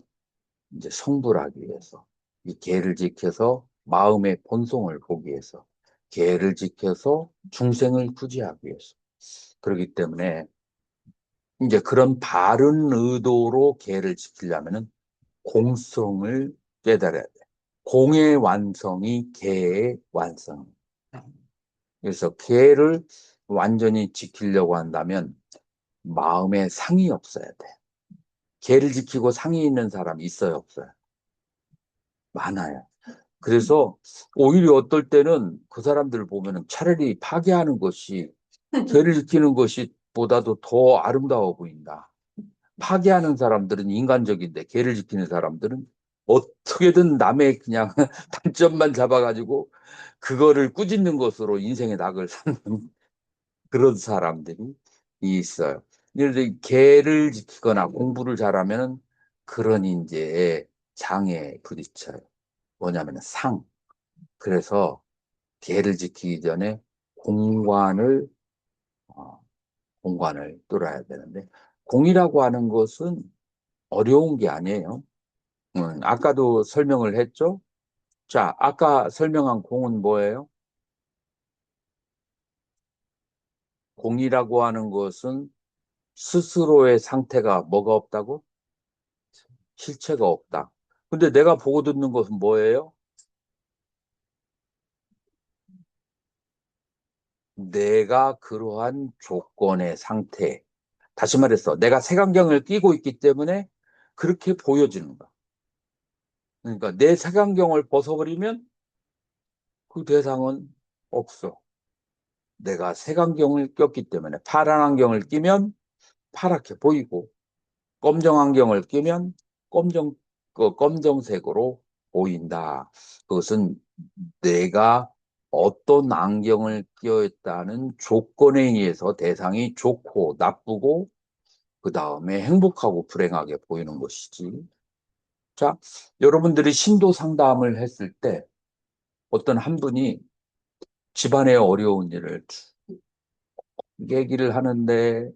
A: 이제 성불하기 위해서, 이 계를 지켜서 마음의 본성을 보기 위해서, 계를 지켜서 중생을 구제하기 위해서. 그렇기 때문에 이제 그런 바른 의도로 계를 지키려면은 공성을 깨달아야 돼. 공의 완성이 계의 완성. 그래서 계를 완전히 지키려고 한다면 마음에 상이 없어야 돼. 계를 지키고 상이 있는 사람이 있어요, 없어요? 많아요. 그래서 오히려 어떨 때는 그 사람들을 보면은 차라리 파괴하는 것이 계를 지키는 것이 보다도 더 아름다워 보인다. 파괴하는 사람들은 인간적인데 계를 지키는 사람들은 어떻게든 남의 그냥 단점만 잡아가지고 그거를 꾸짖는 것으로 인생의 낙을 삼는 그런 사람들이 있어요. 예를 들어 계를 지키거나 공부를 잘하면 그런 이제 장애에 부딪혀요. 뭐냐면 상. 그래서 계를 지키기 전에 공관을 어, 공관을 뚫어야 되는데 공이라고 하는 것은 어려운 게 아니에요. 아까도 설명을 했죠. 자, 아까 설명한 공은 뭐예요? 공이라고 하는 것은 스스로의 상태가 뭐가 없다고? 실체가 없다. 근데 내가 보고 듣는 것은 뭐예요? 내가 그러한 조건의 상태. 다시 말해서 내가 색안경을 끼고 있기 때문에 그렇게 보여지는 거야. 그러니까 내 색안경을 벗어버리면 그 대상은 없어. 내가 색안경을 꼈기 때문에 파란 안경을 끼면 파랗게 보이고 검정 안경을 끼면 검정색으로 보인다. 그것은 내가 어떤 안경을 끼었다는 조건에 의해서 대상이 좋고 나쁘고 그 다음에 행복하고 불행하게 보이는 것이지. 자, 여러분들이 신도 상담을 했을 때 어떤 한 분이 집안의 어려운 일을 얘기를 하는데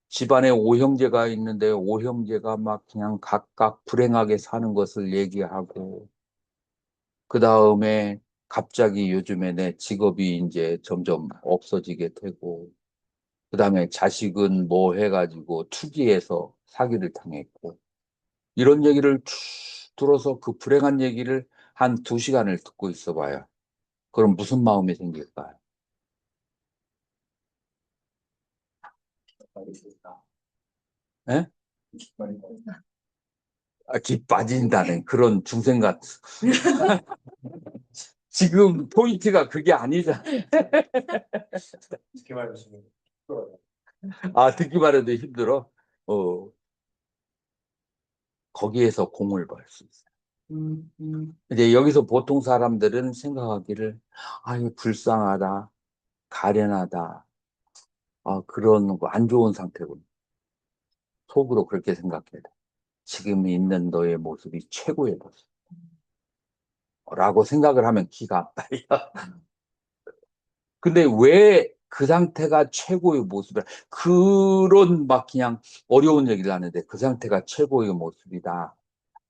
A: 집안에 오형제가 있는데 오형제가 막 그냥 각각 불행하게 사는 것을 얘기하고 그 다음에 갑자기 요즘에 내 직업이 이제 점점 없어지게 되고 그 다음에 자식은 뭐 해가지고 투기해서 사기를 당했고 이런 얘기를 쭉 들어서 그 불행한 얘기를 한 2시간을 듣고 있어 봐요. 그럼 무슨 마음이 생길까요?
B: 알겠습니다.
A: 예?
B: 많이
A: 기 빠진다는 그런 중생각. 지금 포인트가 그게 아니잖아.
B: 쉽게 말하시면 힘들어요.
A: 아, 듣기만 해도 힘들어. 거기에서 공을 벌 수 있어. 이제 여기서 보통 사람들은 생각하기를, 아유, 불쌍하다, 가련하다, 그런 거 안 좋은 상태군. 속으로 그렇게 생각해야 돼. 지금 있는 너의 모습이 최고의 모습. 라고 생각을 하면 기가 안 빨려. 근데 왜 그 상태가 최고의 모습이야? 그런 막 그냥 어려운 얘기를 하는데 그 상태가 최고의 모습이다.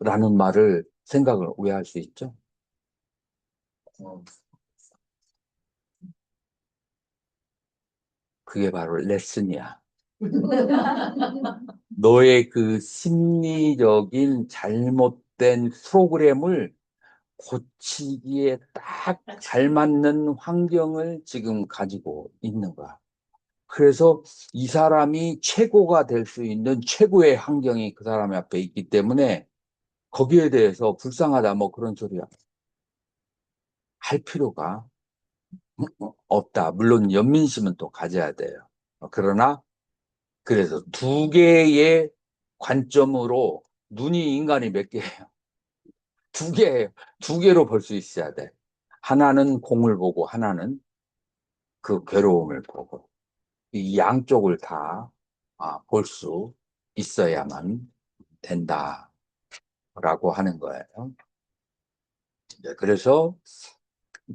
A: 라는 말을 생각을 왜 할 수 있죠?
B: 어,
A: 그게 바로 레슨이야. 너의 그 심리적인 잘못된 프로그램을 고치기에 딱 잘 맞는 환경을 지금 가지고 있는 거야. 그래서 이 사람이 최고가 될 수 있는 최고의 환경이 그 사람 앞에 있기 때문에 거기에 대해서 불쌍하다 뭐 그런 소리야 할 필요가 없다. 물론 연민심은 또 가져야 돼요. 그러나 그래서 두 개의 관점으로 눈이 인간이 몇 개예요? 두 개예요. 두 개로 볼 수 있어야 돼. 하나는 공을 보고 하나는 그 괴로움을 보고 이 양쪽을 다 볼 수 있어야만 된다라고 하는 거예요. 네, 그래서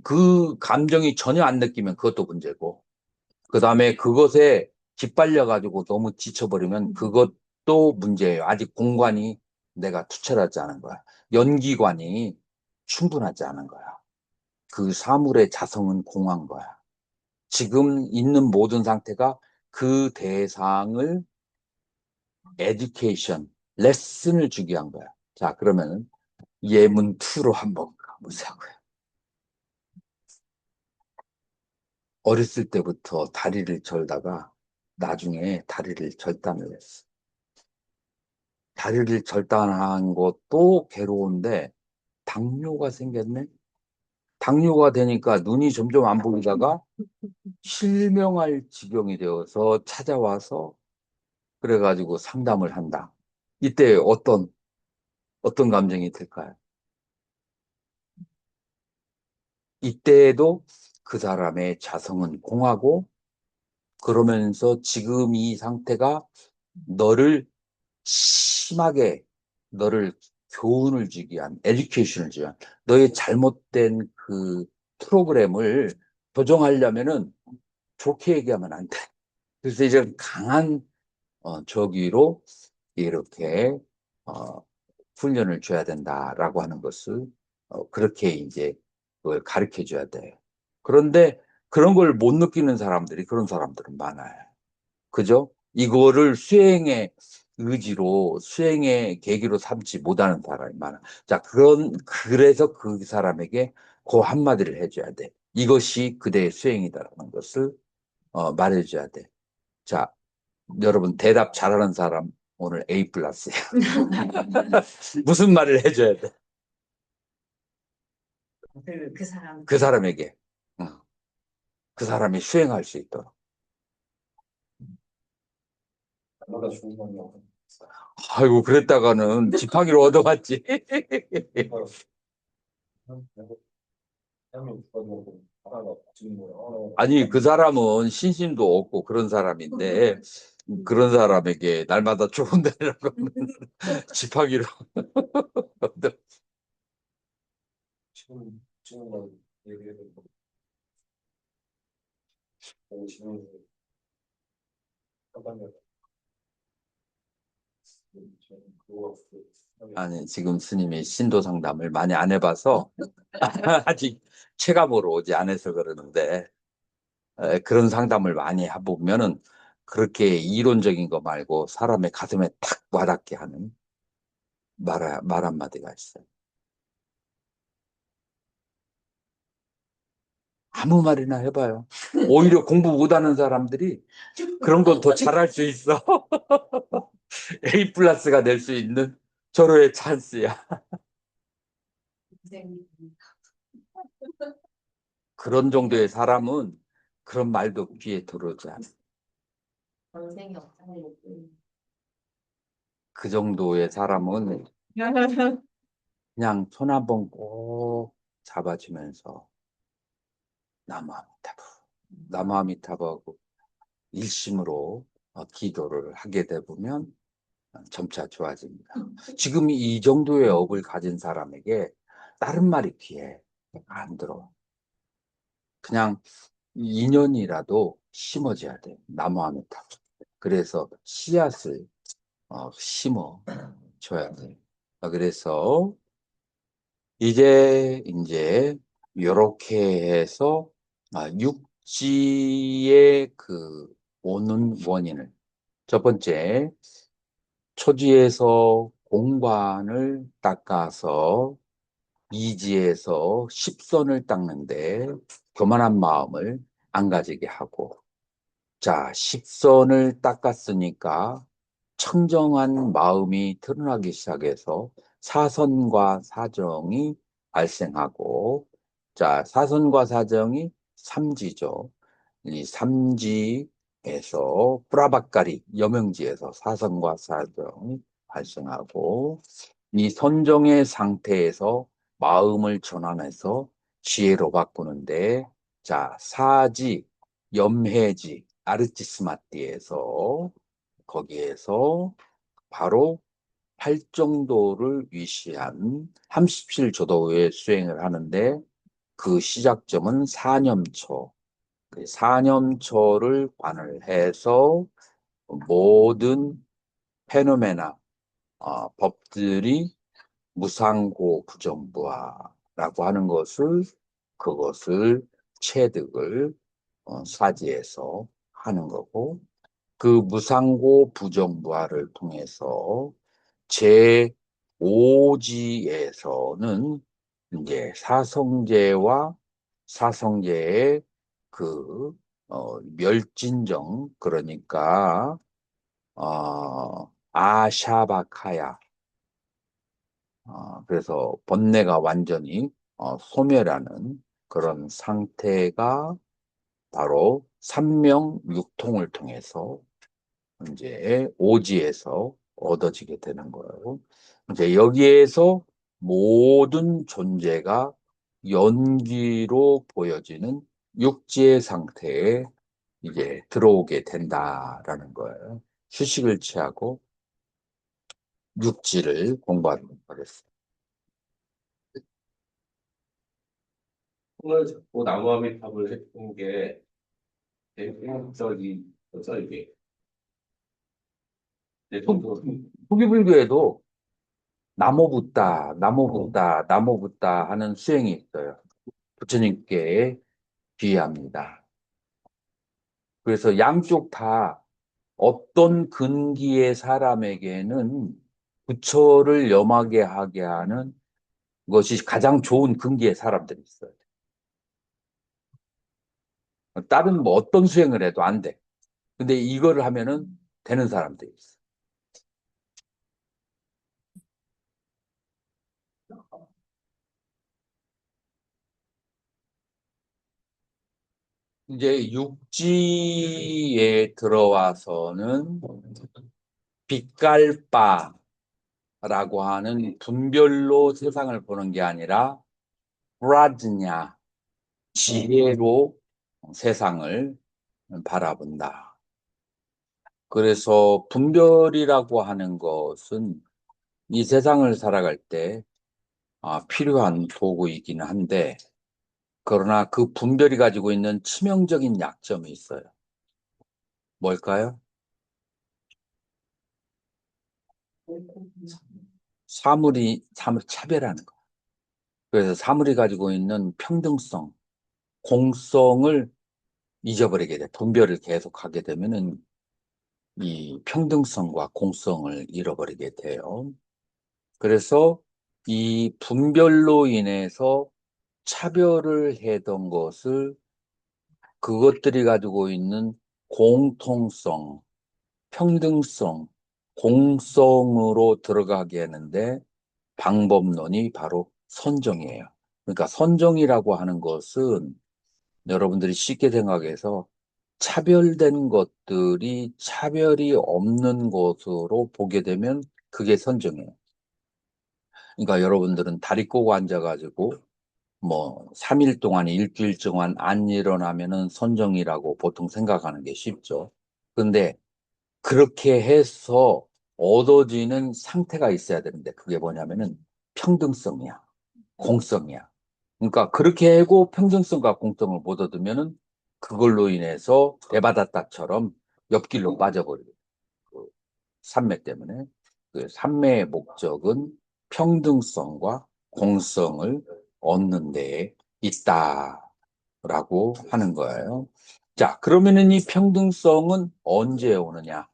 A: 그 감정이 전혀 안 느끼면 그것도 문제고 그 다음에 그것에 깃발려 가지고 너무 지쳐버리면 그것도 문제예요. 아직 공관이 내가 투철하지 않은 거야. 연기관이 충분하지 않은 거야. 그 사물의 자성은 공한 거야. 지금 있는 모든 상태가 그 대상을 에듀케이션, 레슨을 주기 위한 거야. 자, 그러면 예문 2로 한번 가보자고요. 어렸을 때부터 다리를 절다가 나중에 다리를 절단을 했어. 다리를 절단한 것도 괴로운데 당뇨가 생겼네. 당뇨가 되니까 눈이 점점 안 보이다가 실명할 지경이 되어서 찾아와서 그래가지고 상담을 한다. 이때 어떤 감정이 들까요? 이때에도 그 사람의 자성은 공하고 그러면서 지금 이 상태가 너를 심하게 너를 교훈을 주기 위한 에듀케이션을 주기 위한 너의 잘못된 그 프로그램을 교정하려면은 좋게 얘기하면 안 돼. 그래서 이제 강한 저기로 이렇게 어, 훈련을 줘야 된다라고 하는 것을 그렇게 이제 그걸 가르쳐 줘야 돼요. 그런데 그런 걸 못 느끼는 사람들이 그런 사람들은 많아요. 그죠? 이거를 수행의 의지로 수행의 계기로 삼지 못하는 사람이 많아. 자, 그래서 그 사람에게 그 한마디를 해줘야 돼. 이것이 그대의 수행이다라는 것을 말해줘야 돼. 자, 여러분 대답 잘하는 사람 오늘 A 플러스야. 무슨 말을 해줘야 돼?
C: 그 사람.
A: 그 사람에게. 그 사람이 수행할 수 있도록.
B: 나보다 좋은 건요.
A: 아이고, 그랬다가는 지팡이로 얻어갔지.
B: 한명 죽어도 하나가 지는 거예요.
A: 아니, 그 사람은 신심도 없고 그런 사람인데, 그런 사람에게 날마다 좋은 데라고 하면 지팡이로 얻어.
B: 지금만 얘기해도 지금 한반면 그거
A: 아니, 지금 스님이 신도 상담을 많이 안 해봐서 아직 체감으로 오지 않아서 그러는데, 그런 상담을 많이 해보면은 그렇게 이론적인 거 말고 사람의 가슴에 탁 와닿게 하는 말 한마디가 있어요. 아무 말이나 해봐요. 오히려 공부 못하는 사람들이 그런 건 더 잘할 수 있어. A 플러스가 될 수 있는 절호의 찬스야.
C: 인생
A: 그런 정도의 사람은 그런 말도 귀에 들어오지 않아.
C: 전생이 없다는
A: 그 정도의 사람은 그냥 손 한번 꼭 잡아주면서 나무아미타불, 나무아미타불하고 일심으로 기도를 하게 되면 점차 좋아집니다. 지금 이 정도의 업을 가진 사람에게 다른 말이 귀에 안 들어. 그냥 인연이라도 심어줘야 돼. 나무아미타불. 그래서 씨앗을 심어 줘야 돼. 그래서 이제 요렇게 해서 육지의 그 오는 원인을 첫 번째 초지에서 공관을 닦아서 이지에서 십선을 닦는데 교만한 마음을 안 가지게 하고 자 십선을 닦았으니까 청정한 마음이 드러나기 시작해서 사선과 사정이 발생하고, 자, 사선과 사정이 삼지죠. 이 삼지에서 뿌라바까리, 여명지에서 사선과 사정이 발생하고, 이 선정의 상태에서 마음을 전환해서 지혜로 바꾸는데, 자, 사지, 염해지, 아르티스마띠에서 거기에서 바로 팔정도를 위시한 37조도의 수행을 하는데 그 시작점은 사념초. 그 사념초를 관을 해서 모든 페노메나, 법들이 무상고 부정부화라고 하는 그것을 체득을 사지에서 하는 거고 그 무상고 부정부화를 통해서 제5지에서는 이제 사성제와 사성제의 그 멸진정 그러니까 아샤바카야 그래서 번뇌가 완전히 소멸하는 그런 상태가 바로 삼명육통을 통해서 이제 오지에서 얻어지게 되는 거예요. 이제 여기에서 모든 존재가 연기로 보여지는 육지의 상태에 이제 들어오게 된다라는 거예요. 휴식을 취하고 육지를 공부하도록 하겠습니다.
B: 손을 잡고 나무아미탑을 했던 게 되게 생각적이죠, 이게. 내 정도.
A: 후기불교에도 나무 붓다, 나무 붓다, 나무 붓다 하는 수행이 있어요. 부처님께 비유합니다. 그래서 양쪽 다 어떤 근기의 사람에게는 부처를 염하게 하게 하는 것이 가장 좋은 근기의 사람들이 있어요. 다른 뭐 어떤 수행을 해도 안 돼. 근데 이거를 하면은 되는 사람들이 있어. 이제 육지에 들어와서는 빛깔바라고 하는 분별로 세상을 보는 게 아니라 브라즈냐, 지혜로 세상을 바라본다. 그래서 분별이라고 하는 것은 이 세상을 살아갈 때 필요한 도구이기는 한데, 그러나 그 분별이 가지고 있는 치명적인 약점이 있어요. 뭘까요? 사물을 차별하는 거. 그래서 사물이 가지고 있는 평등성, 공성을 잊어버리게 돼. 분별을 계속 하게 되면은 이 평등성과 공성을 잃어버리게 돼요. 그래서 이 분별로 인해서 차별을 해던 것을 그것들이 가지고 있는 공통성, 평등성, 공성으로 들어가게 하는데 방법론이 바로 선정이에요. 그러니까 선정이라고 하는 것은 여러분들이 쉽게 생각해서 차별된 것들이 차별이 없는 것으로 보게 되면 그게 선정이에요. 그러니까 여러분들은 다리 꼬고 앉아가지고 뭐 3일 동안 일주일 동안 안 일어나면은 선정이라고 보통 생각하는 게 쉽죠. 근데 그렇게 해서 얻어지는 상태가 있어야 되는데 그게 뭐냐면은 평등성이야. 공성이야. 그러니까 그렇게 하고 평등성과 공성을 못 얻으면은 그걸로 인해서 대바다타처럼 옆길로 빠져버려요. 그 산매 때문에. 그 산매의 목적은 평등성과 공성을 얻는 데에 있다라고 하는 거예요. 자, 그러면은 이 평등성은 언제 오느냐?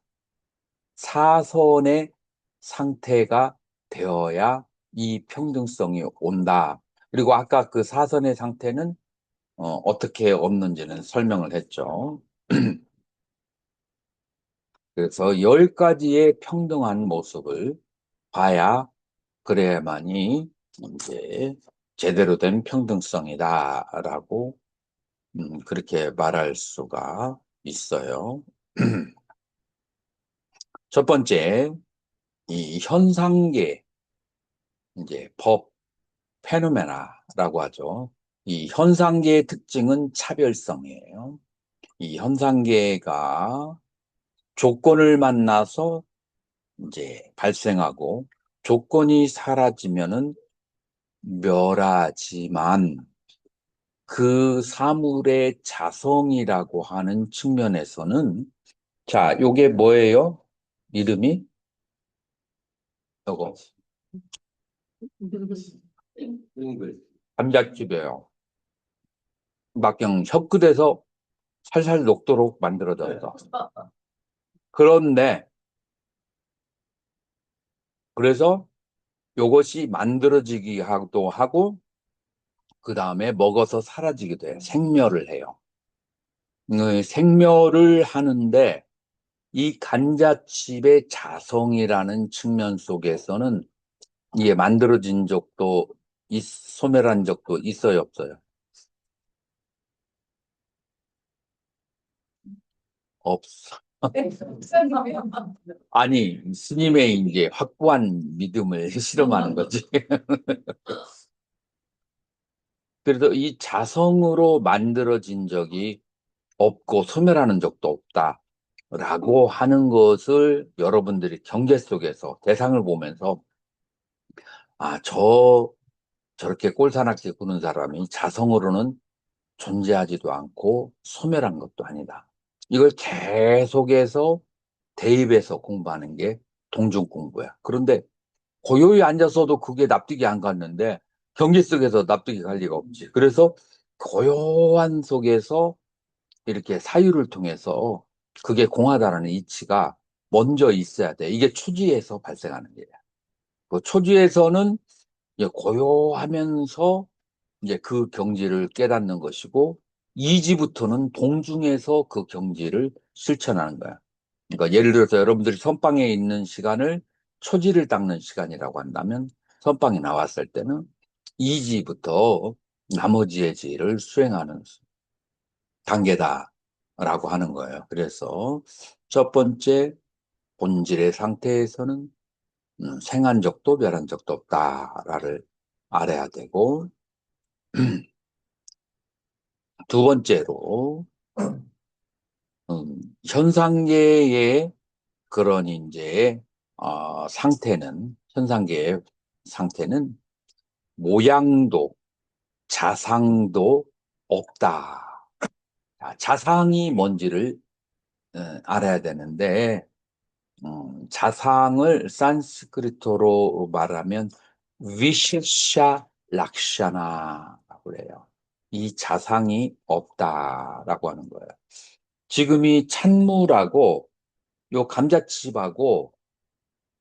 A: 사선의 상태가 되어야 이 평등성이 온다. 그리고 아까 그 사선의 상태는 어떻게 없는지는 설명을 했죠. 그래서 10가지의 평등한 모습을 봐야 그래야만이 이제 제대로 된 평등성이다라고 그렇게 말할 수가 있어요. 첫 번째, 이 현상계, 이제 법, 페노메나라고 하죠. 이 현상계의 특징은 차별성이에요. 이 현상계가 조건을 만나서 이제 발생하고 조건이 사라지면은 멸하지만 그 사물의 자성이라고 하는 측면에서는 자, 요게 뭐예요? 이름이? 요거
B: 글
A: 감잣집이에요. 막 그냥 혀끝에서 살살 녹도록 만들어졌어. 그런데 그래서 요것이 만들어지기도 하고 그 다음에 먹어서 사라지기도 해요. 생멸을 해요. 생멸을 하는데 이 간자칩의 자성이라는 측면 속에서는 이게 만들어진 적도 소멸한 적도 있어요, 없어요? 없어. 아니, 스님의 이제 확고한 믿음을 실험하는 거지. 그래서 이 자성으로 만들어진 적이 없고 소멸하는 적도 없다라고 하는 것을 여러분들이 경계 속에서 대상을 보면서 아, 저렇게 꼴사납게 구는 사람이 자성으로는 존재하지도 않고 소멸한 것도 아니다. 이걸 계속해서 대입해서 공부하는 게 동중 공부야. 그런데 고요히 앉아서도 그게 납득이 안 갔는데 경계 속에서 납득이 갈 리가 없지. 그래서 고요한 속에서 이렇게 사유를 통해서 그게 공하다라는 이치가 먼저 있어야 돼. 이게 초지에서 발생하는 거야. 그 초지에서는 이제 고요하면서 이제 그 경지를 깨닫는 것이고 이지부터는 동중에서 그 경지를 실천하는 거야. 그러니까 예를 들어서 여러분들이 선방에 있는 시간을 초지를 닦는 시간이라고 한다면 선방에 나왔을 때는 이지부터 나머지의 지를 수행하는 단계다라고 하는 거예요. 그래서 첫 번째 본질의 상태에서는 생한 적도 멸한 적도 없다를 알아야 되고 두 번째로 현상계의 그런 이제 상태는 현상계의 상태는 모양도 자상도 없다. 자상이 뭔지를 알아야 되는데 자상을 산스크리트로 말하면 위시샤 락샤나라고 그래요. 이 자상이 없다라고 하는 거예요. 지금 이 찬물하고 요 감자칩하고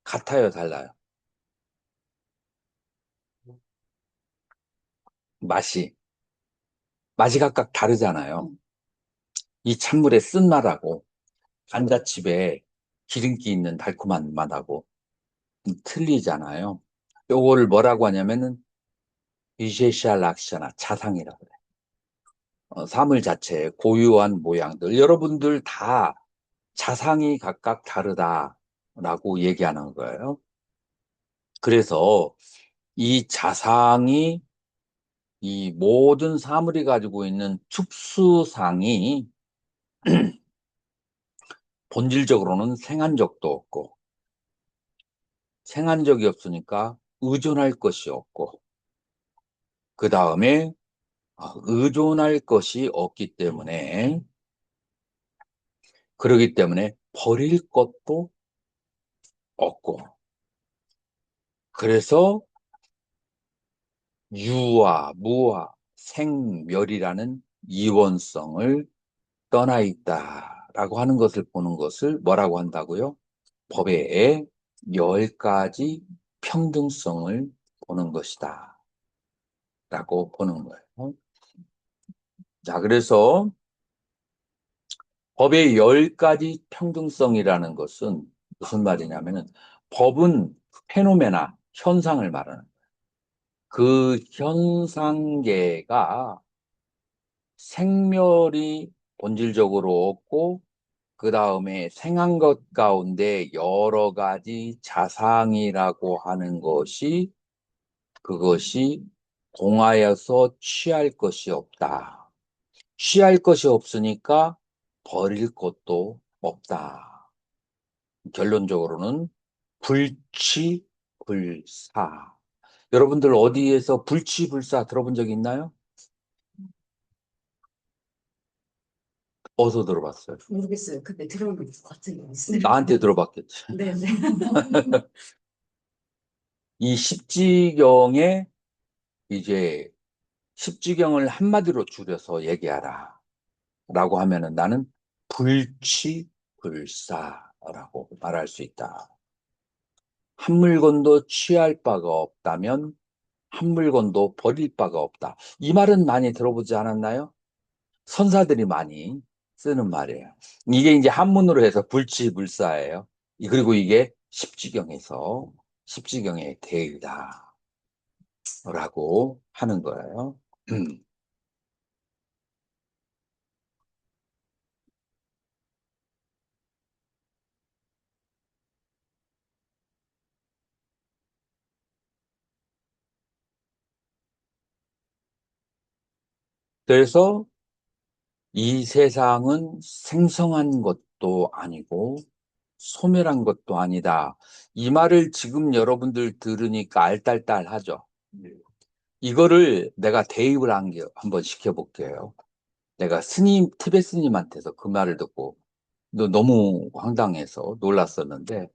A: 같아요, 달라요? 맛이. 맛이 각각 다르잖아요. 이 찬물의 쓴맛하고 감자칩의 기름기 있는 달콤한 맛하고 틀리잖아요. 요거를 뭐라고 하냐면은 비셰샤 락샤나 자상이라고 그래요. 사물 자체의 고유한 모양들. 여러분들 다 자상이 각각 다르다라고 얘기하는 거예요. 그래서 이 자상이 이 모든 사물이 가지고 있는 특수상이 본질적으로는 생한적도 없고, 생한적이 없으니까 의존할 것이 없고, 그 다음에 의존할 것이 없기 때문에, 그러기 때문에 버릴 것도 없고, 그래서 유와 무와 생멸이라는 이원성을 떠나 있다라고 하는 것을 보는 것을 뭐라고 한다고요? 법의 10가지 평등성을 보는 것이다 라고 보는 거예요. 자, 그래서 법의 10가지 평등성이라는 것은 무슨 말이냐면은 법은 페노메나, 현상을 말하는 거예요. 그 현상계가 생멸이 본질적으로 없고 그 다음에 생한 것 가운데 여러 가지 자상이라고 하는 것이 그것이 공하여서 취할 것이 없다. 취할 것이 없으니까 버릴 것도 없다. 결론적으로는 불치불사. 여러분들 어디에서 불치불사 들어본 적 있나요? 어디서 들어봤어요?
C: 모르겠어요. 근데 들어본 것 같은 게 있어요.
A: 나한테 들어봤겠지.
C: 네네.
A: 이 십지경에 이제 십지경을 한마디로 줄여서 얘기하라 라고 하면은 나는 불취불사라고 말할 수 있다. 한 물건도 취할 바가 없다면 한 물건도 버릴 바가 없다. 이 말은 많이 들어보지 않았나요? 선사들이 많이 쓰는 말이에요. 이게 이제 한문으로 해서 불치불사예요. 그리고 이게 십지경의 대의다 라고 하는 거예요. 그래서 이 세상은 생성한 것도 아니고 소멸한 것도 아니다. 이 말을 지금 여러분들 들으니까 알딸딸하죠. 이거를 내가 대입을 한번 시켜볼게요. 내가 티베트 스님한테서 그 말을 듣고 너무 황당해서 놀랐었는데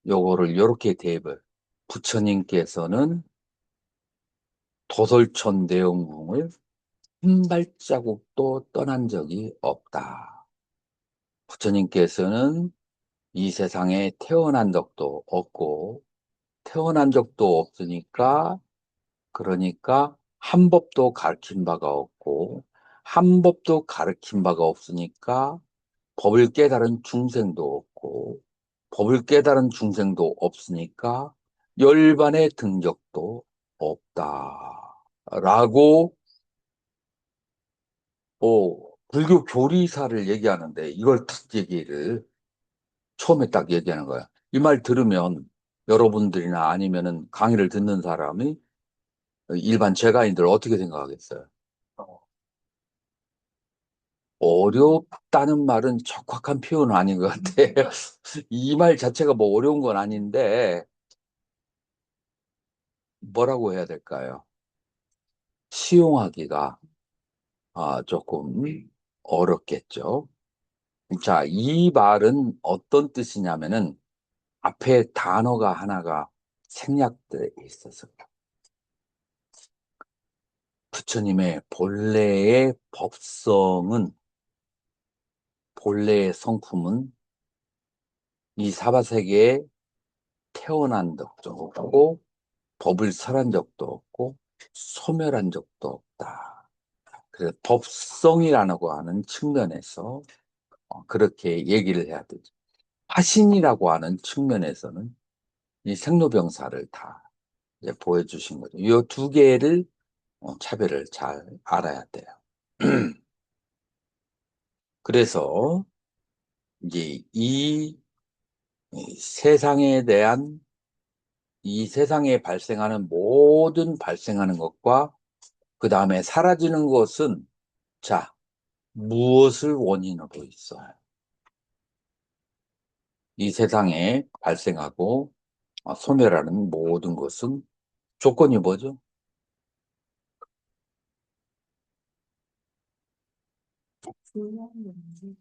A: 요거를 요렇게 대입을 부처님께서는 도솔천 내원궁을 한 발자국도 떠난 적이 없다. 부처님께서는 이 세상에 태어난 적도 없고 태어난 적도 없으니까 그러니까 한 법도 가르친 바가 없고 한 법도 가르친 바가 없으니까 법을 깨달은 중생도 없고 법을 깨달은 중생도 없으니까 열반의 등적도 없다. 라고 불교 교리사를 얘기하는데 이걸 딱 얘기를 처음에 딱 얘기하는 거야. 이 말 들으면 여러분들이나 아니면은 강의를 듣는 사람이 일반 재가인들 어떻게 생각하겠어요? 어렵다는 말은 적확한 표현은 아닌 것 같아. 이 말 자체가 뭐 어려운 건 아닌데 뭐라고 해야 될까요? 시용하기가 조금 어렵겠죠. 자, 이 말은 어떤 뜻이냐면은 앞에 단어가 하나가 생략되어 있어서 부처님의 본래의 성품은 이 사바세계에 태어난 적도 없고 법을 설한 적도 없고 소멸한 적도 없다. 그래서 법성이라고 하는 측면에서 그렇게 얘기를 해야 되죠. 화신이라고 하는 측면에서는 이 생로병사를 다 이제 보여주신 거죠. 이 두 개를 차별을 잘 알아야 돼요. 그래서 이제 이 세상에 대한 이 세상에 발생하는 모든 발생하는 것과 그 다음에 사라지는 것은 자, 무엇을 원인으로 있어요? 이 세상에 발생하고 소멸하는 모든 것은 조건이 뭐죠?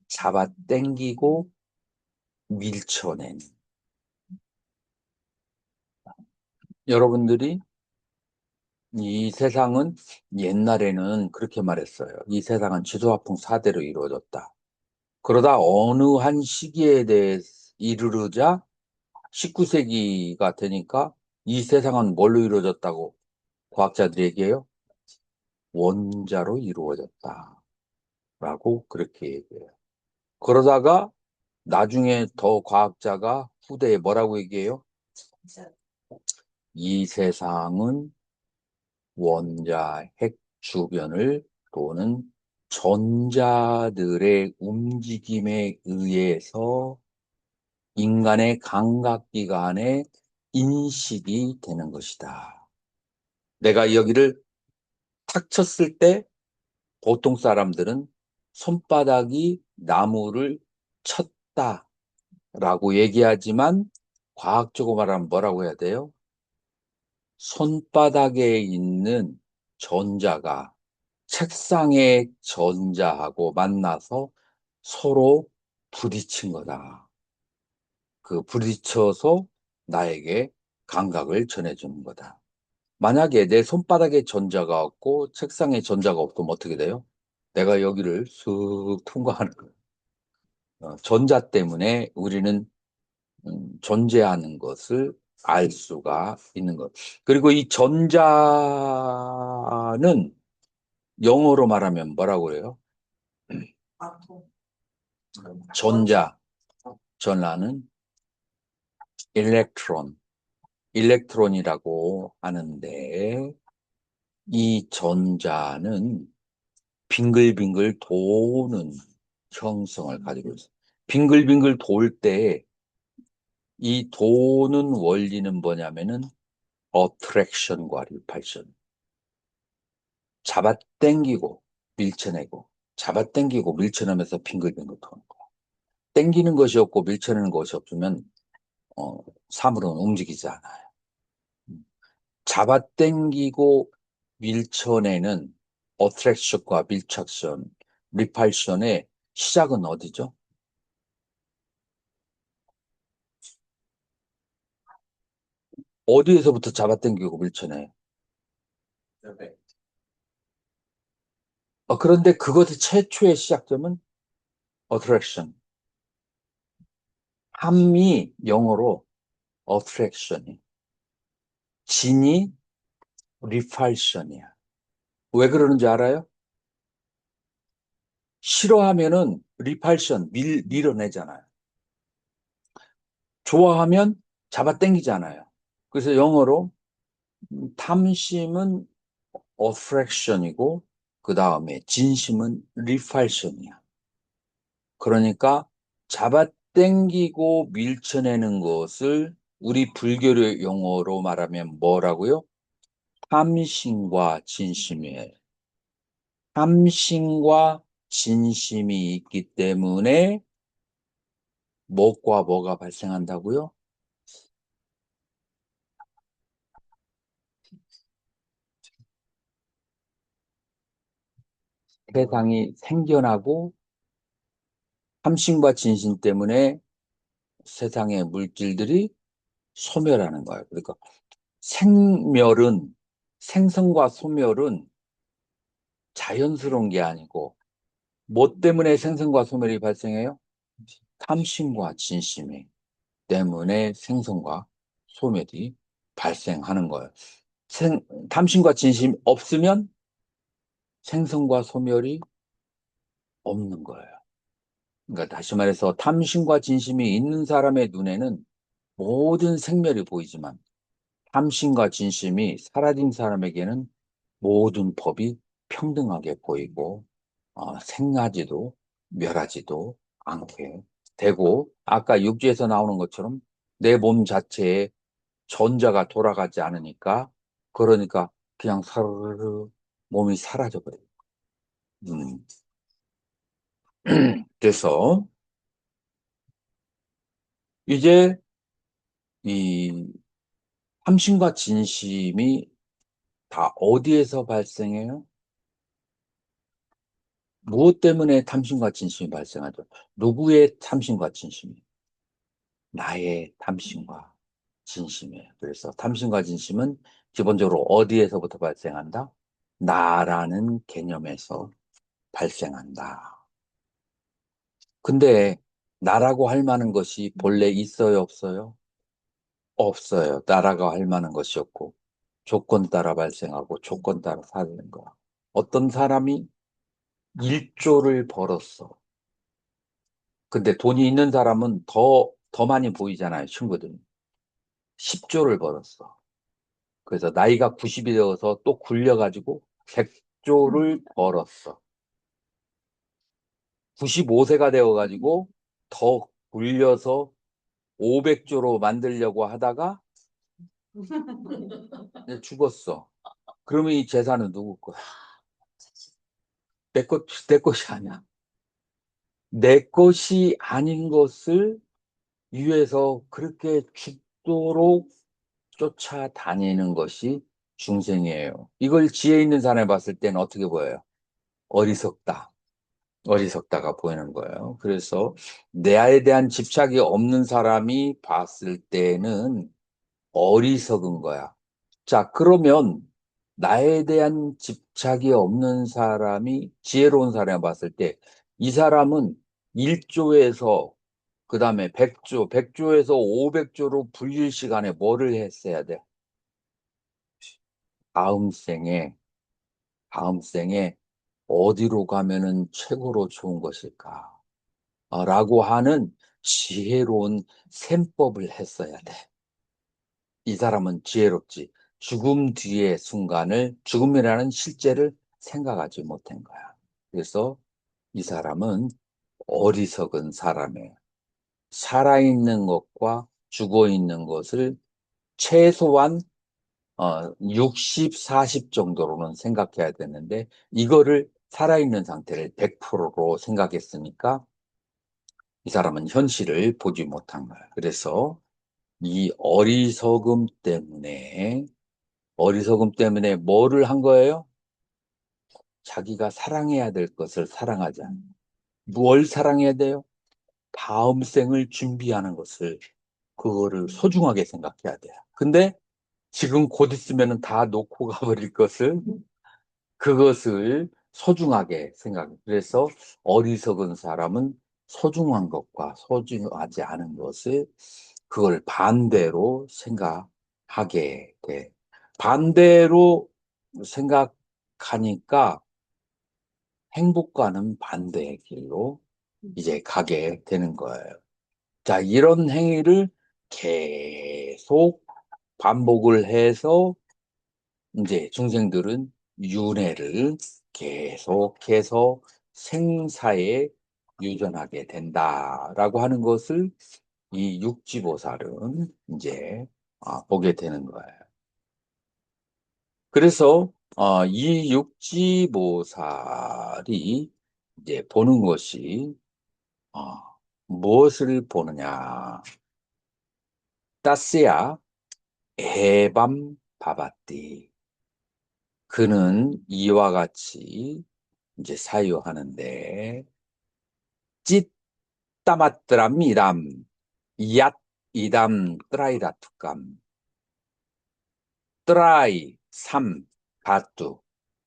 A: 잡아당기고 밀쳐낸. 여러분들이 이 세상은 옛날에는 그렇게 말했어요. 이 세상은 지수화풍 4대로 이루어졌다. 그러다 어느 한 시기에 대해 이르르자 19세기가 되니까 이 세상은 뭘로 이루어졌다고 과학자들이 얘기해요? 원자로 이루어졌다. 라고 그렇게 얘기해요. 그러다가 나중에 더 과학자가 후대에 뭐라고 얘기해요? 이 세상은 원자, 핵 주변을 도는 전자들의 움직임에 의해서 인간의 감각기관의 인식이 되는 것이다. 내가 여기를 탁 쳤을 때 보통 사람들은 손바닥이 나무를 쳤다라고 얘기하지만 과학적으로 말하면 뭐라고 해야 돼요? 손바닥에 있는 전자가 책상의 전자하고 만나서 서로 부딪힌 거다. 그 부딪혀서 나에게 감각을 전해주는 거다. 만약에 내 손바닥에 전자가 없고 책상에 전자가 없으면 어떻게 돼요? 내가 여기를 쑥 통과하는 거예요. 전자 때문에 우리는 존재하는 것을 알 수가 있는 것. 그리고 이 전자는 영어로 말하면 뭐라고 그래요? 전자, 전라는 일렉트론이라고 하는데 이 전자는 빙글빙글 도는 형성을 가지고 있어요. 빙글빙글 돌 때 이 도는 원리는 뭐냐면은 어트랙션과 리팔션. 잡아당기고 밀쳐내고 잡아당기고 밀쳐내면서 빙글빙글 도는 거야. 당기는 것이 없고 밀쳐내는 것이 없으면 사물은 움직이지 않아요. 잡아당기고 밀쳐내는 어트랙션과 밀착션, 리팔션의 시작은 어디죠? 어디에서부터 잡아당기고 밀쳐내요?
B: 네.
A: 그런데 그것의 최초의 시작점은 어트랙션. 함이 영어로 어트랙션이, 진이 리팔션이야. 왜 그러는지 알아요? 싫어하면은 리팔션, 밀어내잖아요. 좋아하면 잡아당기잖아요. 그래서 영어로 탐심은 attraction이고 그 다음에 진심은 repulsion이야. 그러니까 잡아당기고 밀쳐내는 것을 우리 불교의 용어로 말하면 뭐라고요? 탐심과 진심이에요. 탐심과 진심이 있기 때문에 뭐과 뭐가 발생한다고요? 세상이 생겨나고 탐심과 진심 때문에 세상의 물질들이 소멸하는 거예요. 그러니까 생멸은 생성과 소멸은 자연스러운 게 아니고 뭐 때문에 생성과 소멸이 발생해요? 탐심과 진심이 때문에 생성과 소멸이 발생하는 거예요. 탐심과 진심 없으면 생성과 소멸이 없는 거예요. 그러니까 다시 말해서 탐심과 진심이 있는 사람의 눈에는 모든 생멸이 보이지만 탐심과 진심이 사라진 사람에게는 모든 법이 평등하게 보이고 생하지도 멸하지도 않게 되고 아까 육지에서 나오는 것처럼 내 몸 자체에 전자가 돌아가지 않으니까 그러니까 그냥 사르르 몸이 사라져 버려요. 음. 그래서 이제 이 탐심과 진심이 다 어디에서 발생해요? 무엇 때문에 탐심과 진심이 발생하죠? 누구의 탐심과 진심이? 나의 탐심과 진심이에요. 그래서 탐심과 진심은 기본적으로 어디에서부터 발생한다? 나라는 개념에서 발생한다. 근데 나라고 할 만한 것이 본래 있어요, 없어요? 없어요. 나라가 할 만한 것이 없고 조건 따라 발생하고 조건 따라 사는 거야. 어떤 사람이 1조를 벌었어. 근데 돈이 있는 사람은 더 많이 보이잖아요, 친구들. 10조를 벌었어. 그래서 나이가 90이 되어서 또 굴려가지고 100조를 벌었어. 95세가 되어가지고 더 굴려서 500조로 만들려고 하다가 이제 죽었어. 그러면 이 재산은 누구 거야? 내 것이 아니야. 내 것이 아닌 것을 위해서 그렇게 죽도록 쫓아다니는 것이 중생이에요. 이걸 지혜 있는 사람이 봤을 때는 어떻게 보여요? 어리석다. 어리석다가 보이는 거예요. 그래서 내에 대한 집착이 없는 사람이 봤을 때는 어리석은 거야. 자, 그러면 나에 대한 집착이 없는 사람이 지혜로운 사람이 봤을 때 이 사람은 1조에서 그 다음에 100조, 100조에서 500조로 불릴 시간에 뭐를 했어야 돼? 다음 생에, 다음 생에 어디로 가면은 최고로 좋은 것일까? 라고 하는 지혜로운 셈법을 했어야 돼. 이 사람은 지혜롭지. 죽음 뒤의 순간을, 죽음이라는 실제를 생각하지 못한 거야. 그래서 이 사람은 어리석은 사람이에요. 살아있는 것과 죽어있는 것을 최소한 60, 40 정도로는 생각해야 되는데 이거를 살아있는 상태를 100%로 생각했으니까 이 사람은 현실을 보지 못한 거야. 그래서 이 어리석음 때문에 뭐를 한 거예요? 자기가 사랑해야 될 것을 사랑하지 않아. 뭘 사랑해야 돼요? 다음 생을 준비하는 것을, 그거를 소중하게 생각해야 돼요. 근데 지금 곧 있으면 다 놓고 가버릴 것을, 그것을 소중하게 생각해요. 그래서 어리석은 사람은 소중한 것과 소중하지 않은 것을, 그걸 반대로 생각하게 돼. 반대로 생각하니까 행복과는 반대의 길로 이제 가게 되는 거예요. 자, 이런 행위를 계속 반복을 해서 이제 중생들은 윤회를 계속해서 생사에 유전하게 된다라고 하는 것을 이 육지보살은 이제 보게 되는 거예요. 그래서 이 육지보살이 이제 보는 것이 어, 무엇을 보느냐? 따스야 에밤 바바띠. 그는 이와 같이 이제 사유하는데 찢 따마뜨람 이담 얏 이담 뜨라이라투감 뜨라이 삼 가뚜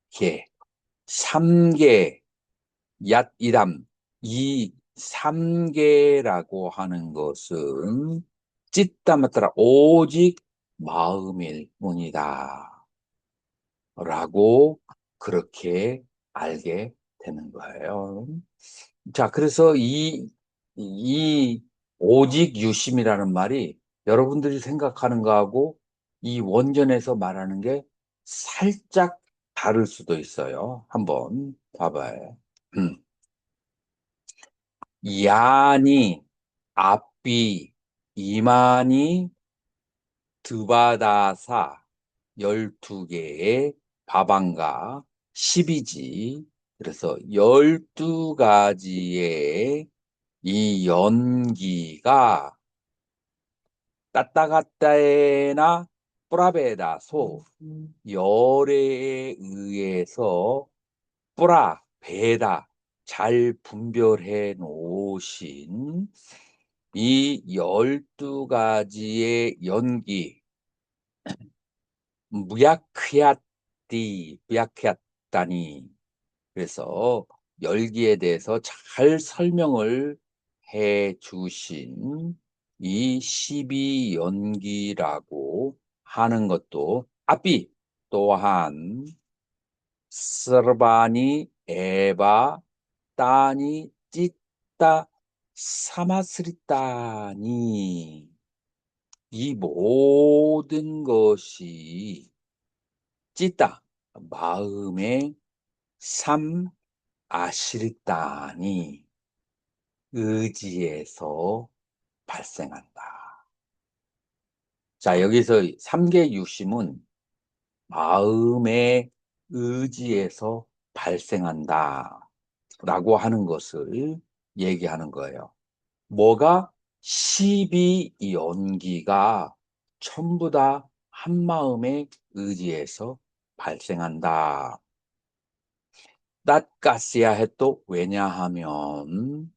A: 개 삼계 얏 이담 이 삼계라고 하는 것은 찢다마따라 오직 마음일 뿐이다 라고 그렇게 알게 되는 거예요. 자, 그래서 이 오직 유심이라는 말이 여러분들이 생각하는 거하고 이 원전에서 말하는 게 살짝 다를 수도 있어요. 한번 봐봐요. 음. 야니, 앞비, 이만이, 드바다사 12개의 밥안가 10이지. 그래서 12가지의 이 연기가 따따가따에나 뿌라베다소 열에 의해서 뿌라 베다 잘 분별해 놓으신 이 12가지의 연기 무야크야띠 그래서 열기에 대해서 잘 설명을 해 주신 이 12연기라고 하는 것도 앞비 또한 서바니 에바 따니 찌따 사마스리따니 이 모든 것이 찌따 마음의 삼 아시리따니 의지에서 발생한다. 자, 여기서 삼계 유심은 마음의 의지에서 발생한다. 라고 하는 것을 얘기하는 거예요. 뭐가 12연기가 전부 다 한마음의 의지에서 발생한다. 낫가시야 해도 왜냐하면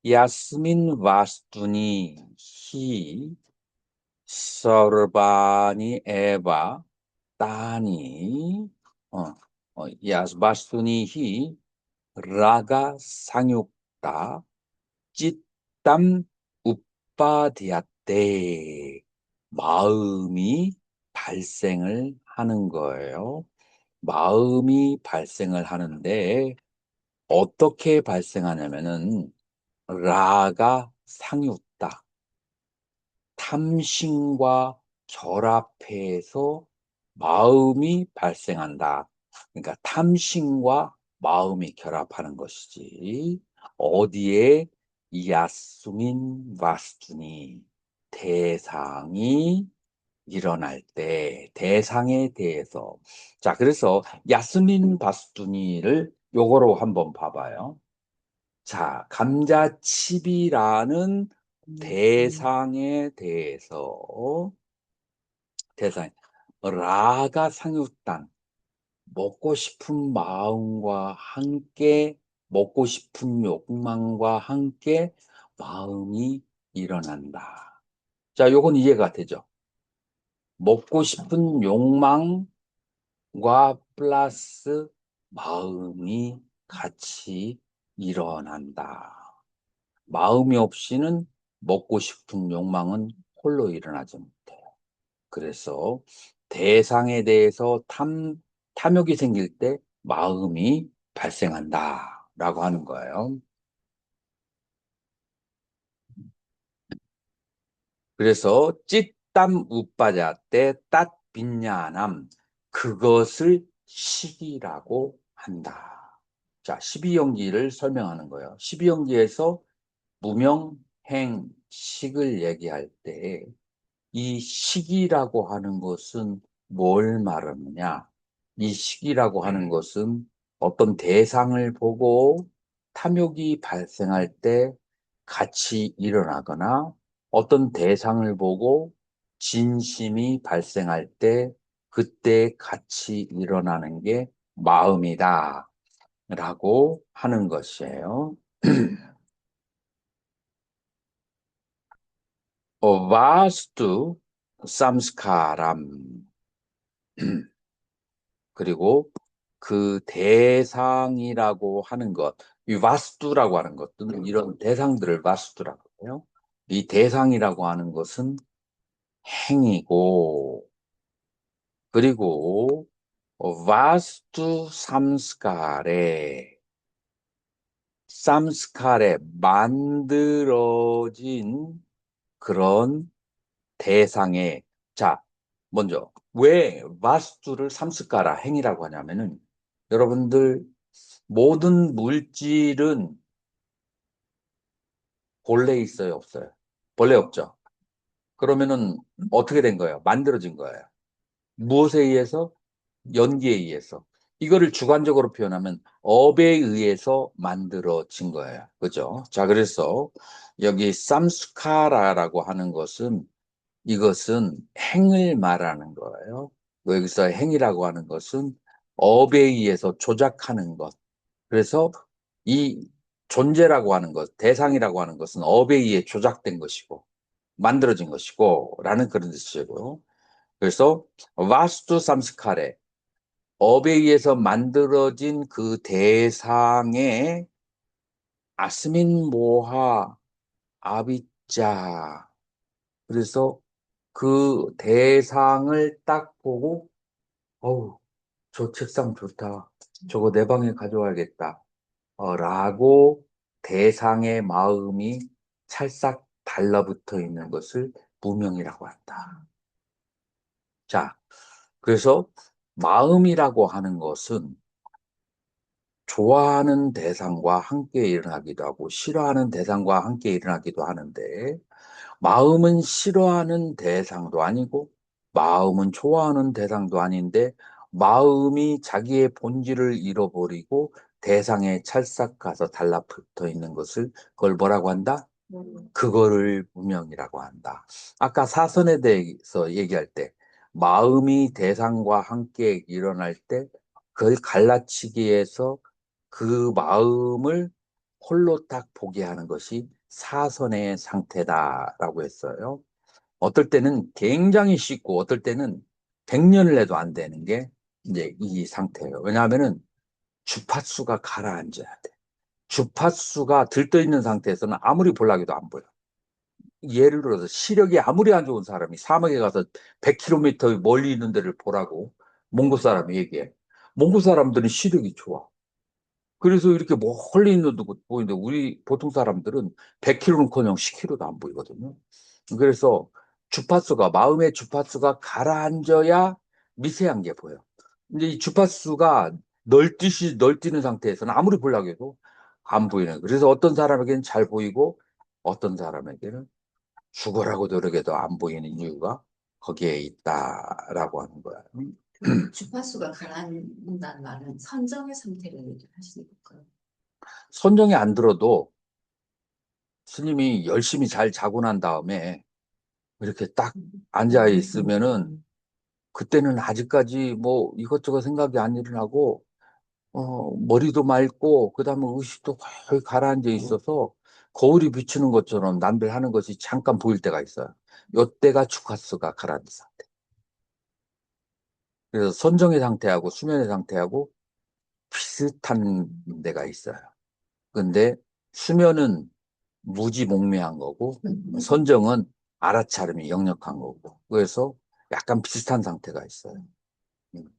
A: 야스민 와스투니 히 서르바니 에바 따니 야스바스투니 히 라가 상육다 찌땀 우빠디아떼 마음이 발생을 하는 거예요. 마음이 발생을 하는데 어떻게 발생하냐면은 라가 상육다 탐심과 결합해서 마음이 발생한다. 그러니까 탐심과 마음이 결합하는 것이지. 어디에 야스민 와스투니 대상이 일어날 때 대상에 대해서 자 그래서 야스민 바스투니를 요거로 한번 봐봐요. 자 감자칩이라는 대상에 대해서 대상 라가 상육단 먹고 싶은 마음과 함께 먹고 싶은 욕망과 함께 마음이 일어난다. 자, 요건 이해가 되죠? 먹고 싶은 욕망과 플러스 마음이 같이 일어난다. 마음이 없이는 먹고 싶은 욕망은 홀로 일어나지 못해요. 그래서 대상에 대해서 탐욕이 생길 때 마음이 발생한다 라고 하는 거예요. 그래서 찌땀 우빠자 때 땄 빈야남 그것을 식이라고 한다. 자, 12연기를 설명하는 거예요. 12연기에서 무명, 행, 식을 얘기할 때 이 식이라고 하는 것은 뭘 말하느냐? 이 식이라고 하는 것은 어떤 대상을 보고 탐욕이 발생할 때 같이 일어나거나 어떤 대상을 보고 진심이 발생할 때 그때 같이 일어나는 게 마음이다 라고 하는 것이에요. 와스투 삼스카람 그리고 그 대상이라고 하는 것, 이 와스투라고 하는 것들은 이런 대상들을 와스투라고 해요. 이 대상이라고 하는 것은 행이고, 그리고 와스투 삼스카레 삼스칼에 만들어진 그런 대상의, 자, 먼저 왜 바스투를 삼스카라 행이라고 하냐면은, 여러분들 모든 물질은 본래 있어요, 없어요? 본래 없죠. 그러면은 어떻게 된 거예요? 만들어진 거예요. 무엇에 의해서? 연기에 의해서. 이거를 주관적으로 표현하면 업에 의해서 만들어진 거예요. 그죠? 자, 그래서 여기 삼스카라라고 하는 것은, 이것은 행을 말하는 거예요. 여기서 행이라고 하는 것은 업에 의해서 조작하는 것. 그래서 이 존재라고 하는 것, 대상이라고 하는 것은 업에 의해 조작된 것이고 만들어진 것이고 라는 그런 뜻이고요. 그래서 와스투 삼스카레, 업에 의해서 만들어진 그 대상의 아스민 모하 아비자. 그래서 그 대상을 딱 보고, 어우, 저 책상 좋다. 저거 내 방에 가져와야겠다. 라고 대상의 마음이 찰싹 달라붙어 있는 것을 무명이라고 한다. 자, 그래서 마음이라고 하는 것은 좋아하는 대상과 함께 일어나기도 하고 싫어하는 대상과 함께 일어나기도 하는데, 마음은 싫어하는 대상도 아니고 마음은 좋아하는 대상도 아닌데, 마음이 자기의 본질을 잃어버리고 대상에 찰싹 가서 달라붙어 있는 것을, 그걸 뭐라고 한다? 그거를 무명이라고 한다. 아까 사선에 대해서 얘기할 때 마음이 대상과 함께 일어날 때 그걸 갈라치기 위해서 그 마음을 홀로 딱 보게 하는 것이 사선의 상태다라고 했어요. 어떨 때는 굉장히 쉽고 어떨 때는 100년을 해도 안 되는 게 이제 이 상태예요. 왜냐하면은 주파수가 가라앉아야 돼. 주파수가 들떠있는 상태에서는 아무리 볼락해도 안 보여. 예를 들어서 시력이 아무리 안 좋은 사람이 사막에 가서 100km 멀리 있는 데를 보라고 몽고 사람이 얘기해. 몽고 사람들은 시력이 좋아. 그래서 이렇게 멀리 있는 데도 보이는데, 우리 보통 사람들은 100km는커녕 10km도 안 보이거든요. 그래서 주파수가, 마음의 주파수가 가라앉아야 미세한 게 보여. 근데 이 주파수가 널뛰시 널뛰는 상태에서는 아무리 보려고 해도 안 보이는 거예요. 그래서 어떤 사람에게는 잘 보이고 어떤 사람에게는 죽어라고 노력해도 안 보이는 이유가 거기에 있다라고 하는 거야.
C: 그 주파수가 가라앉는다는 말은 선정의 상태를 얘기하시는 걸까요?
A: 선정이 안 들어도 스님이 열심히 잘 자고 난 다음에 이렇게 딱 앉아 있으면은, 그때는 아직까지 뭐 이것저것 생각이 안 일어나고 머리도 맑고 그다음에 의식도 거의 가라앉아 있어서 거울이 비추는 것처럼 남들 하는 것이 잠깐 보일 때가 있어요. 요때가 주파수가 가라앉은 상태. 그래서 선정의 상태하고 수면의 상태하고 비슷한 데가 있어요. 근데 수면은 무지몽매한 거고 선정은 알아차림이 역력한 거고, 그래서 약간 비슷한 상태가 있어요. 음.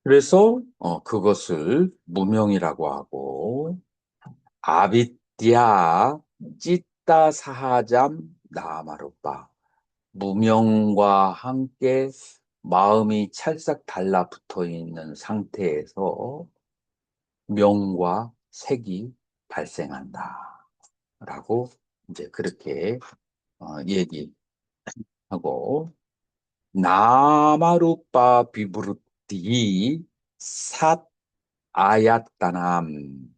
A: 그래서 그것을 무명이라고 하고, 아비띠아 찌따 사하잠 나마루빠, 무명과 함께 마음이 찰싹 달라붙어 있는 상태에서 명과 색이 발생한다 라고 이제 그렇게 얘기하고, 나마루빠 비브루띠 삿 아야따남.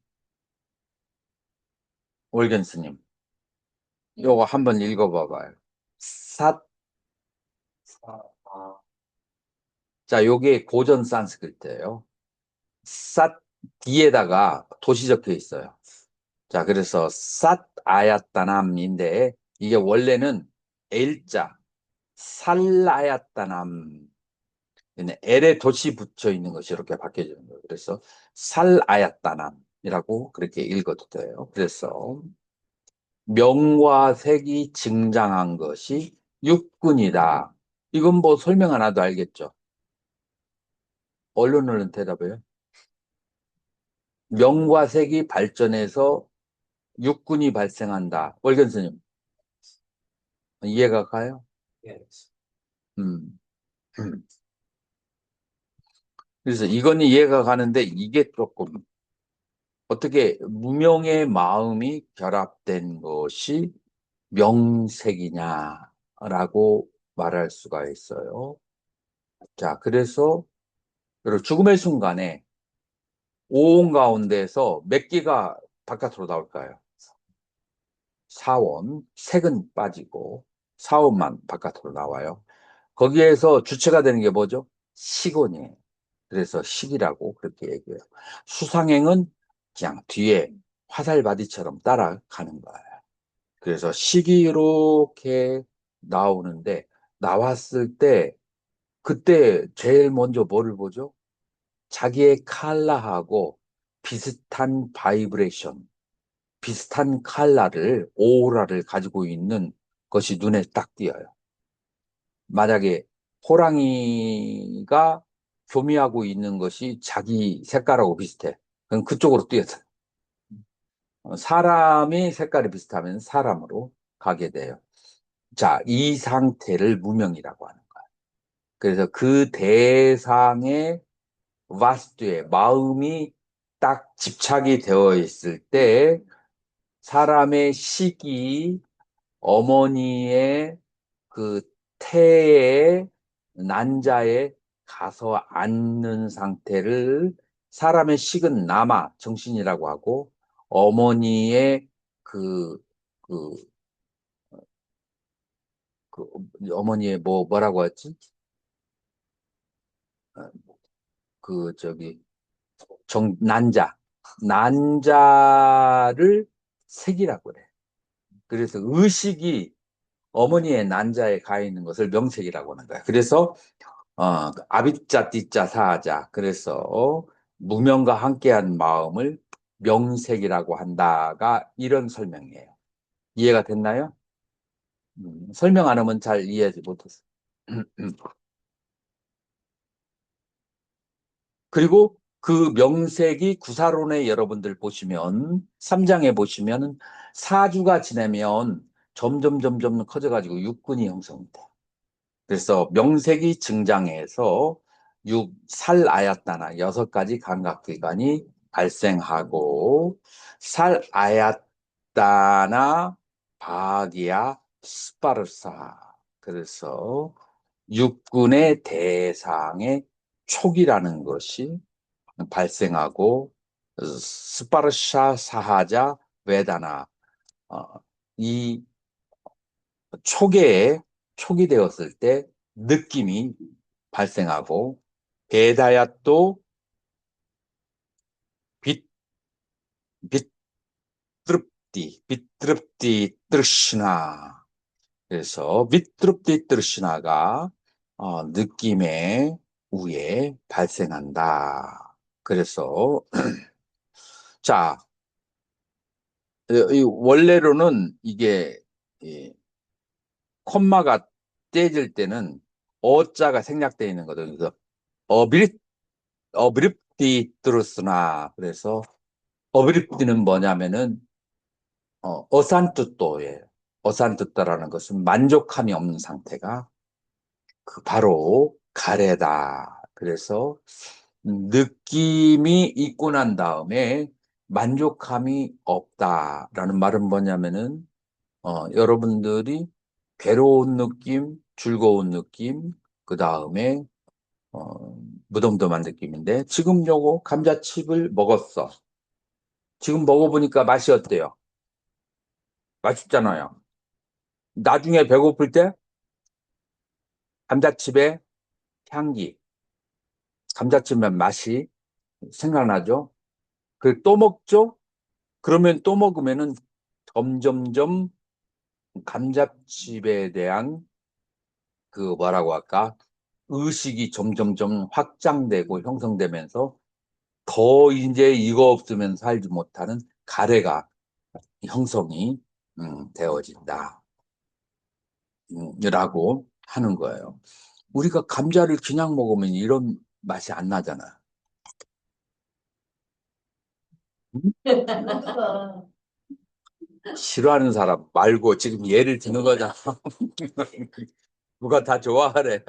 A: 올겐 스님, 요거 한번 읽어봐봐요. 삿, 자, 요게 고전 산스크리트예요. 삿 뒤에다가 도시 적혀 있어요. 자, 그래서 삿 아야따남인데, 이게 원래는 L자 살아야따남, L에 도시 붙여 있는 것이 이렇게 바뀌어지는 거예요. 그래서 살아야따남이라고 그렇게 읽어도 돼요. 그래서 명과 색이 증장한 것이 육군이다. 이건 뭐 설명 안 해도 알겠죠. 얼른 대답해요. 명과 색이 발전해서 육군이 발생한다. 월견 스님, 이해가 가요?
B: 예.
A: 음. 그래서 이건 이해가 가는데 이게 조금 어떻게 무명의 마음이 결합된 것이 명색이냐라고 말할 수가 있어요. 자, 그래서 죽음의 순간에 오온 가운데서 몇 개가 바깥으로 나올까요? 사원, 색은 빠지고 사원만 바깥으로 나와요. 거기에서 주체가 되는 게 뭐죠? 식원이에요. 그래서 식이라고 그렇게 얘기해요. 수상행은 그냥 뒤에 화살바디처럼 따라가는 거예요. 그래서 식이 이렇게 나오는데 나왔을 때 그때 제일 먼저 뭐를 보죠? 자기의 칼라하고 비슷한 바이브레이션, 비슷한 칼라를, 오라를 가지고 있는 것이 눈에 딱 띄어요. 만약에 호랑이가 교미하고 있는 것이 자기 색깔하고 비슷해. 그럼 그쪽으로 뛰어서. 사람이 색깔이 비슷하면 사람으로 가게 돼요. 자, 이 상태를 무명이라고 하는 거예요. 그래서 그 대상의 와스투에 마음이 딱 집착이 되어 있을 때 사람의 식이 어머니의 그 태의 난자에 가서 앉는 상태를 사람의 식은 남아 정신이라고 하고 어머니의 그, 그, 그 어머니의 뭐라고 했지? 그 저기 난자를 색이라고 그래. 그래서 의식이 어머니의 난자에 가 있는 것을 명색이라고 하는 거야. 그래서 아비자 띠자 사하자. 그래서 무명과 함께한 마음을 명색이라고 한다가 이런 설명이에요. 이해가 됐나요? 설명 안 하면 잘 이해하지 못했어. 그리고 그 명색이 구사론에 여러분들 보시면 3장에 보시면 사주가 지나면 점점 커져가지고 육군이 형성돼. 그래서 명색이 증장해서 살아야따나 6가지 감각기관이 발생하고 살아야따나 바기야 스파르사. 그래서 육군의 대상의 촉이라는 것이 발생하고 스파르샤 사하자 베다나 이 촉이 되었을 때 느낌이 발생하고 베다야또 빛 비트릅디 뜨르시나. 그래서 비트릅디 뜨르시나가 느낌의 우에 발생한다. 그래서 자, 원래로는 이게 콤마가 떼질 때는 어자가 생략되어 있는 거거든요. 그래서 어비립디 뜨르스나. 그래서 어비립디는 뭐냐면은 어산뜻도예요. 어산뜻도라는 것은 만족함이 없는 상태가 그 바로 가래다. 그래서 느낌이 있고 난 다음에 만족함이 없다라는 말은 뭐냐면은 여러분들이 괴로운 느낌, 즐거운 느낌, 그 다음에 무덤덤한 느낌인데 지금 요거 감자칩을 먹었어. 지금 먹어보니까 맛이 어때요? 맛있잖아요. 나중에 배고플 때 감자칩의 향기, 감자칩의 맛이 생각나죠? 그 또 먹죠? 그러면 또 먹으면은 점점점 감자칩에 대한 그 뭐라고 할까? 의식이 점점점 확장되고 형성되면서 더 이제 이거 없으면 살지 못하는 가래가 형성이 되어진다. 라고 하는 거예요. 우리가 감자를 그냥 먹으면 이런 맛이 안 나잖아. 싫어하는 사람 말고 지금 예를 드는 거잖아. 누가 다 좋아하래.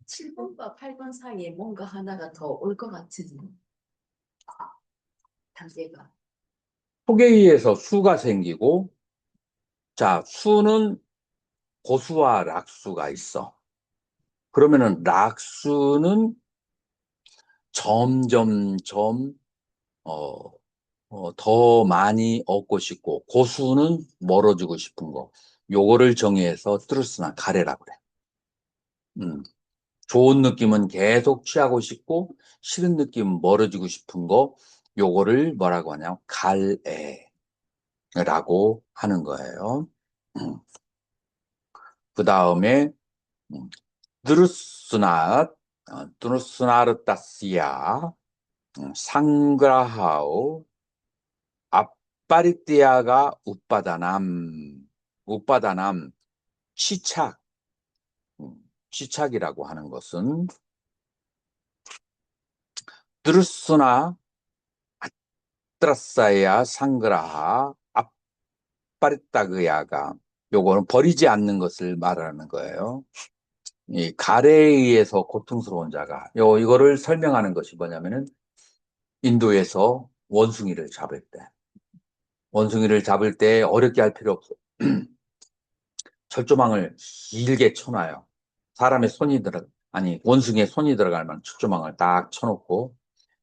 C: 7번과 8번 사이에 뭔가 하나가 더 올 것 같은 단계가.
A: 속에 의해서 수가 생기고, 자, 수는 고수와 락수가 있어. 그러면은 락수는 점점점 어, 더 많이 얻고 싶고, 고수는 멀어지고 싶은 거. 요거를 정의해서 트루스나 가래라 그래. 음. 좋은 느낌은 계속 취하고 싶고, 싫은 느낌은 멀어지고 싶은 거, 요거를 뭐라고 하냐? 갈애라고 하는 거예요. 그 다음에, 드루스나, 드루스나르타시아, 상그라하우, 앞파리띠아가 웃바다남, 치착, 치착이라고 하는 것은, 드루스나 아트라사야 상그라하, 앞파리따그야가, 요거는 버리지 않는 것을 말하는 거예요. 이 가래에 의해서 고통스러운 자가, 이거를 설명하는 것이 뭐냐면은, 인도에서 원숭이를 잡을 때 어렵게 할 필요 없어. 철조망을 길게 쳐놔요. 원숭이의 손이 들어갈 만한 철조망을 딱 쳐놓고,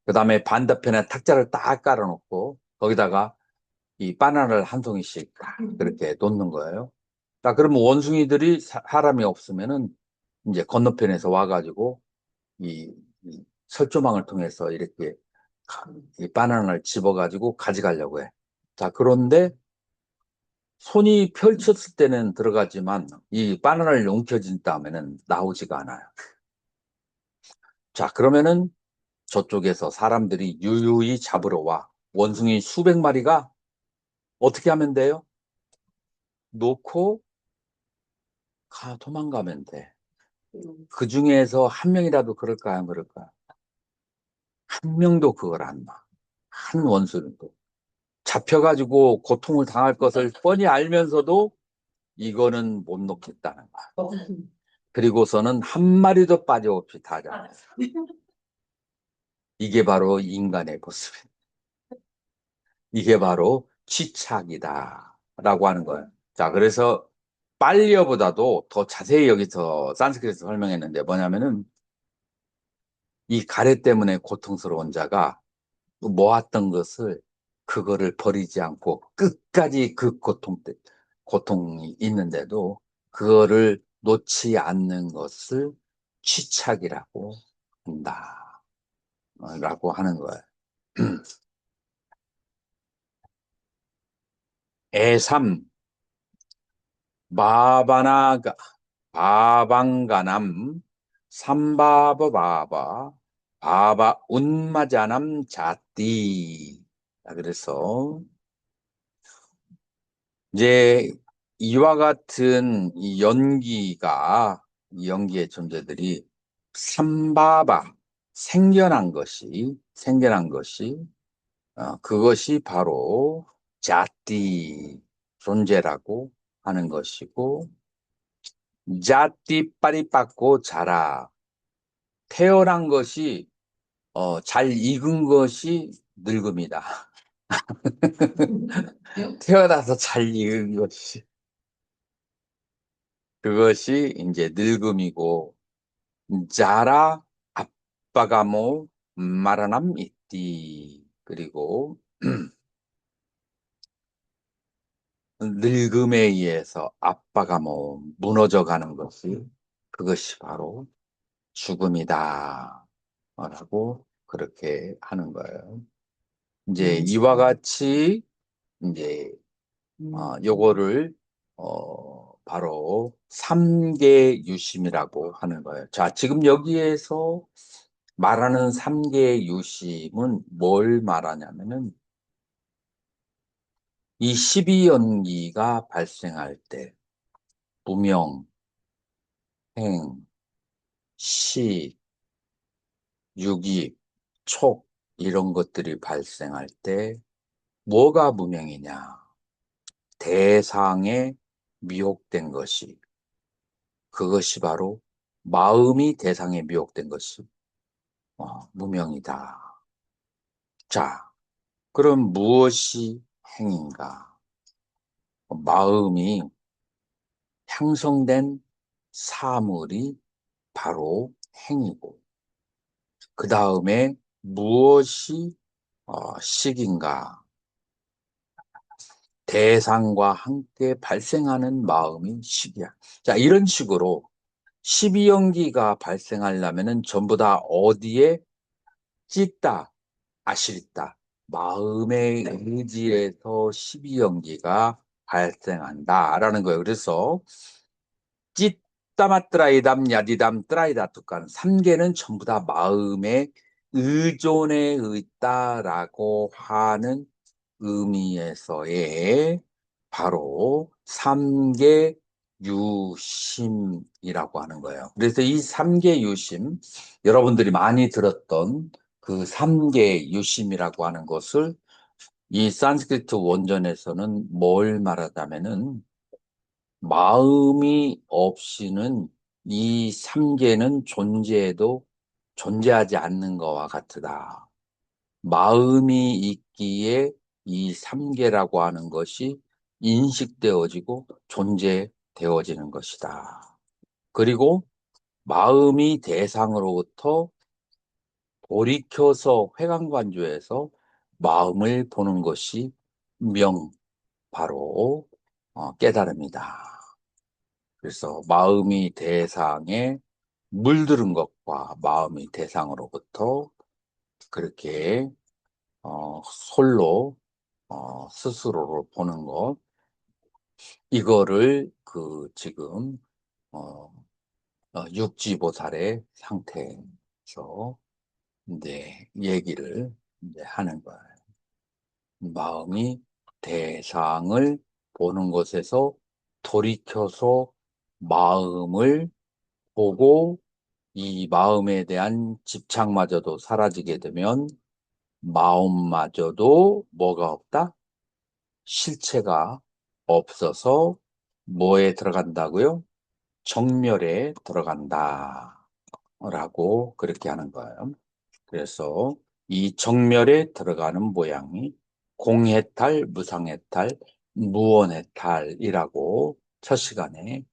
A: 그 다음에 반대편에 탁자를 딱 깔아놓고, 거기다가 이 바나나를 한 송이씩 딱 그렇게 놓는 거예요. 자, 그러면 원숭이들이 사람이 없으면은 이제 건너편에서 와가지고 이 철조망을 통해서 이렇게 이 바나나를 집어가지고 가져가려고 해. 자, 그런데 손이 펼쳤을 때는 들어가지만 이 바나나를 움켜쥔 다음에는 나오지가 않아요. 자, 그러면은 저쪽에서 사람들이 유유히 잡으러 와. 원숭이 수백 마리가 어떻게 하면 돼요? 놓고 도망가면 돼. 그 중에서 한 명이라도 그럴까, 안 그럴까? 한 명도 그걸 안 놔. 한 원숭이도. 잡혀가지고 고통을 당할 것을 뻔히 알면서도 이거는 못 놓겠다는 거야. 그리고서는 한 마리도 빠짐없이 다 잡아. 이게 바로 인간의 모습이에요. 이게 바로 치착이다. 라고 하는 거예요. 자, 그래서 빨리어보다도 더 자세히 여기서 산스크리트에서 설명했는데 뭐냐면은 이 가래 때문에 고통스러운 자가 모았던 것을 그거를 버리지 않고 끝까지 그 고통이 있는데도 그거를 놓지 않는 것을 취착이라고 한다. 라고 하는 거예요. 애삼, 마바나가, 바방가남, 삼바바바바, 바바 운마자남 자띠. 그래서 이제 이와 같은 이 연기의 존재들이 삼바바, 생겨난 것이, 그것이 바로 자띠 존재라고 하는 것이고, 자띠 빠리 빠고 자라. 태어난 것이, 잘 익은 것이 늙음이다. 태어나서 잘 익은 것이. 그것이 이제 늙음이고, 자라 아빠가 뭐 말하남 있디. 그리고 늙음에 의해서 아빠가 뭐 무너져 가는 것이 그것이 바로 죽음이다. 라고 그렇게 하는 거예요. 이제 이와 같이 이제 요거를 바로 삼계 유심이라고 하는 거예요. 자, 지금 여기에서 말하는 삼계 유심은 뭘 말하냐면은 이 12연기가 발생할 때 무명, 행, 시, 유기, 촉 이런 것들이 발생할 때 뭐가 무명이냐? 대상에 미혹된 것이 그것이 바로 마음이 대상에 미혹된 것이 무명이다. 자, 그럼 무엇이 행인가? 마음이 형성된 사물이 바로 행이고, 그 다음에 무엇이 식인가? 대상과 함께 발생하는 마음이 식이야. 자, 이런 식으로 12연기가 발생하려면은 전부 다 어디에 찢다, 아실다, 마음의 의지에서 12연기가 발생한다라는 거예요. 그래서 찢다마뜨라이담 야디담 뜨라이다투간 3개는 전부 다 마음의 의존에 있다라고 하는 의미에서의 바로 3개 유심이라고 하는 거예요. 그래서 이 3개 유심, 여러분들이 많이 들었던 그 3개 유심이라고 하는 것을 이 산스크리트 원전에서는 뭘 말하자면은 마음이 없이는 이 3개는 존재해도 존재하지 않는 것과 같으다. 마음이 있기에 이 3개라고 하는 것이 인식되어지고 존재되어지는 것이다. 그리고 마음이 대상으로부터 돌이켜서 회관관조에서 마음을 보는 것이 바로 깨달음이다. 그래서 마음이 대상에 물들은 것과 마음이 대상으로부터 그렇게 솔로 스스로를 보는 것, 이거를 그 지금 육지보살의 상태에서 이제 얘기를 이제 하는 거예요. 마음이 대상을 보는 것에서 돌이켜서 마음을 보고 이 마음에 대한 집착마저도 사라지게 되면 마음마저도 뭐가 없다? 실체가 없어서 뭐에 들어간다고요? 정멸에 들어간다. 라고 그렇게 하는 거예요. 그래서 이 정멸에 들어가는 모양이 공해탈, 무상해탈, 무원해탈이라고 첫 시간에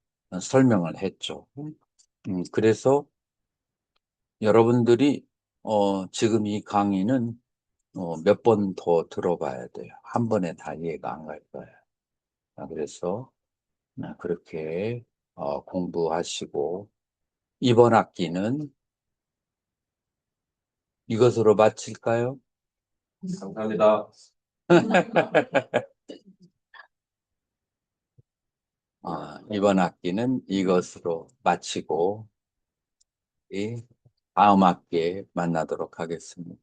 A: 설명을 했죠. 그래서 여러분들이 지금 이 강의는 몇 번 더 들어봐야 돼요. 한 번에 다 이해가 안 갈 거예요. 그래서 그렇게 공부하시고 이번 학기는 이것으로 마칠까요?
B: 감사합니다.
A: 이번 학기는 이것으로 마치고 다음 학기에 만나도록 하겠습니다.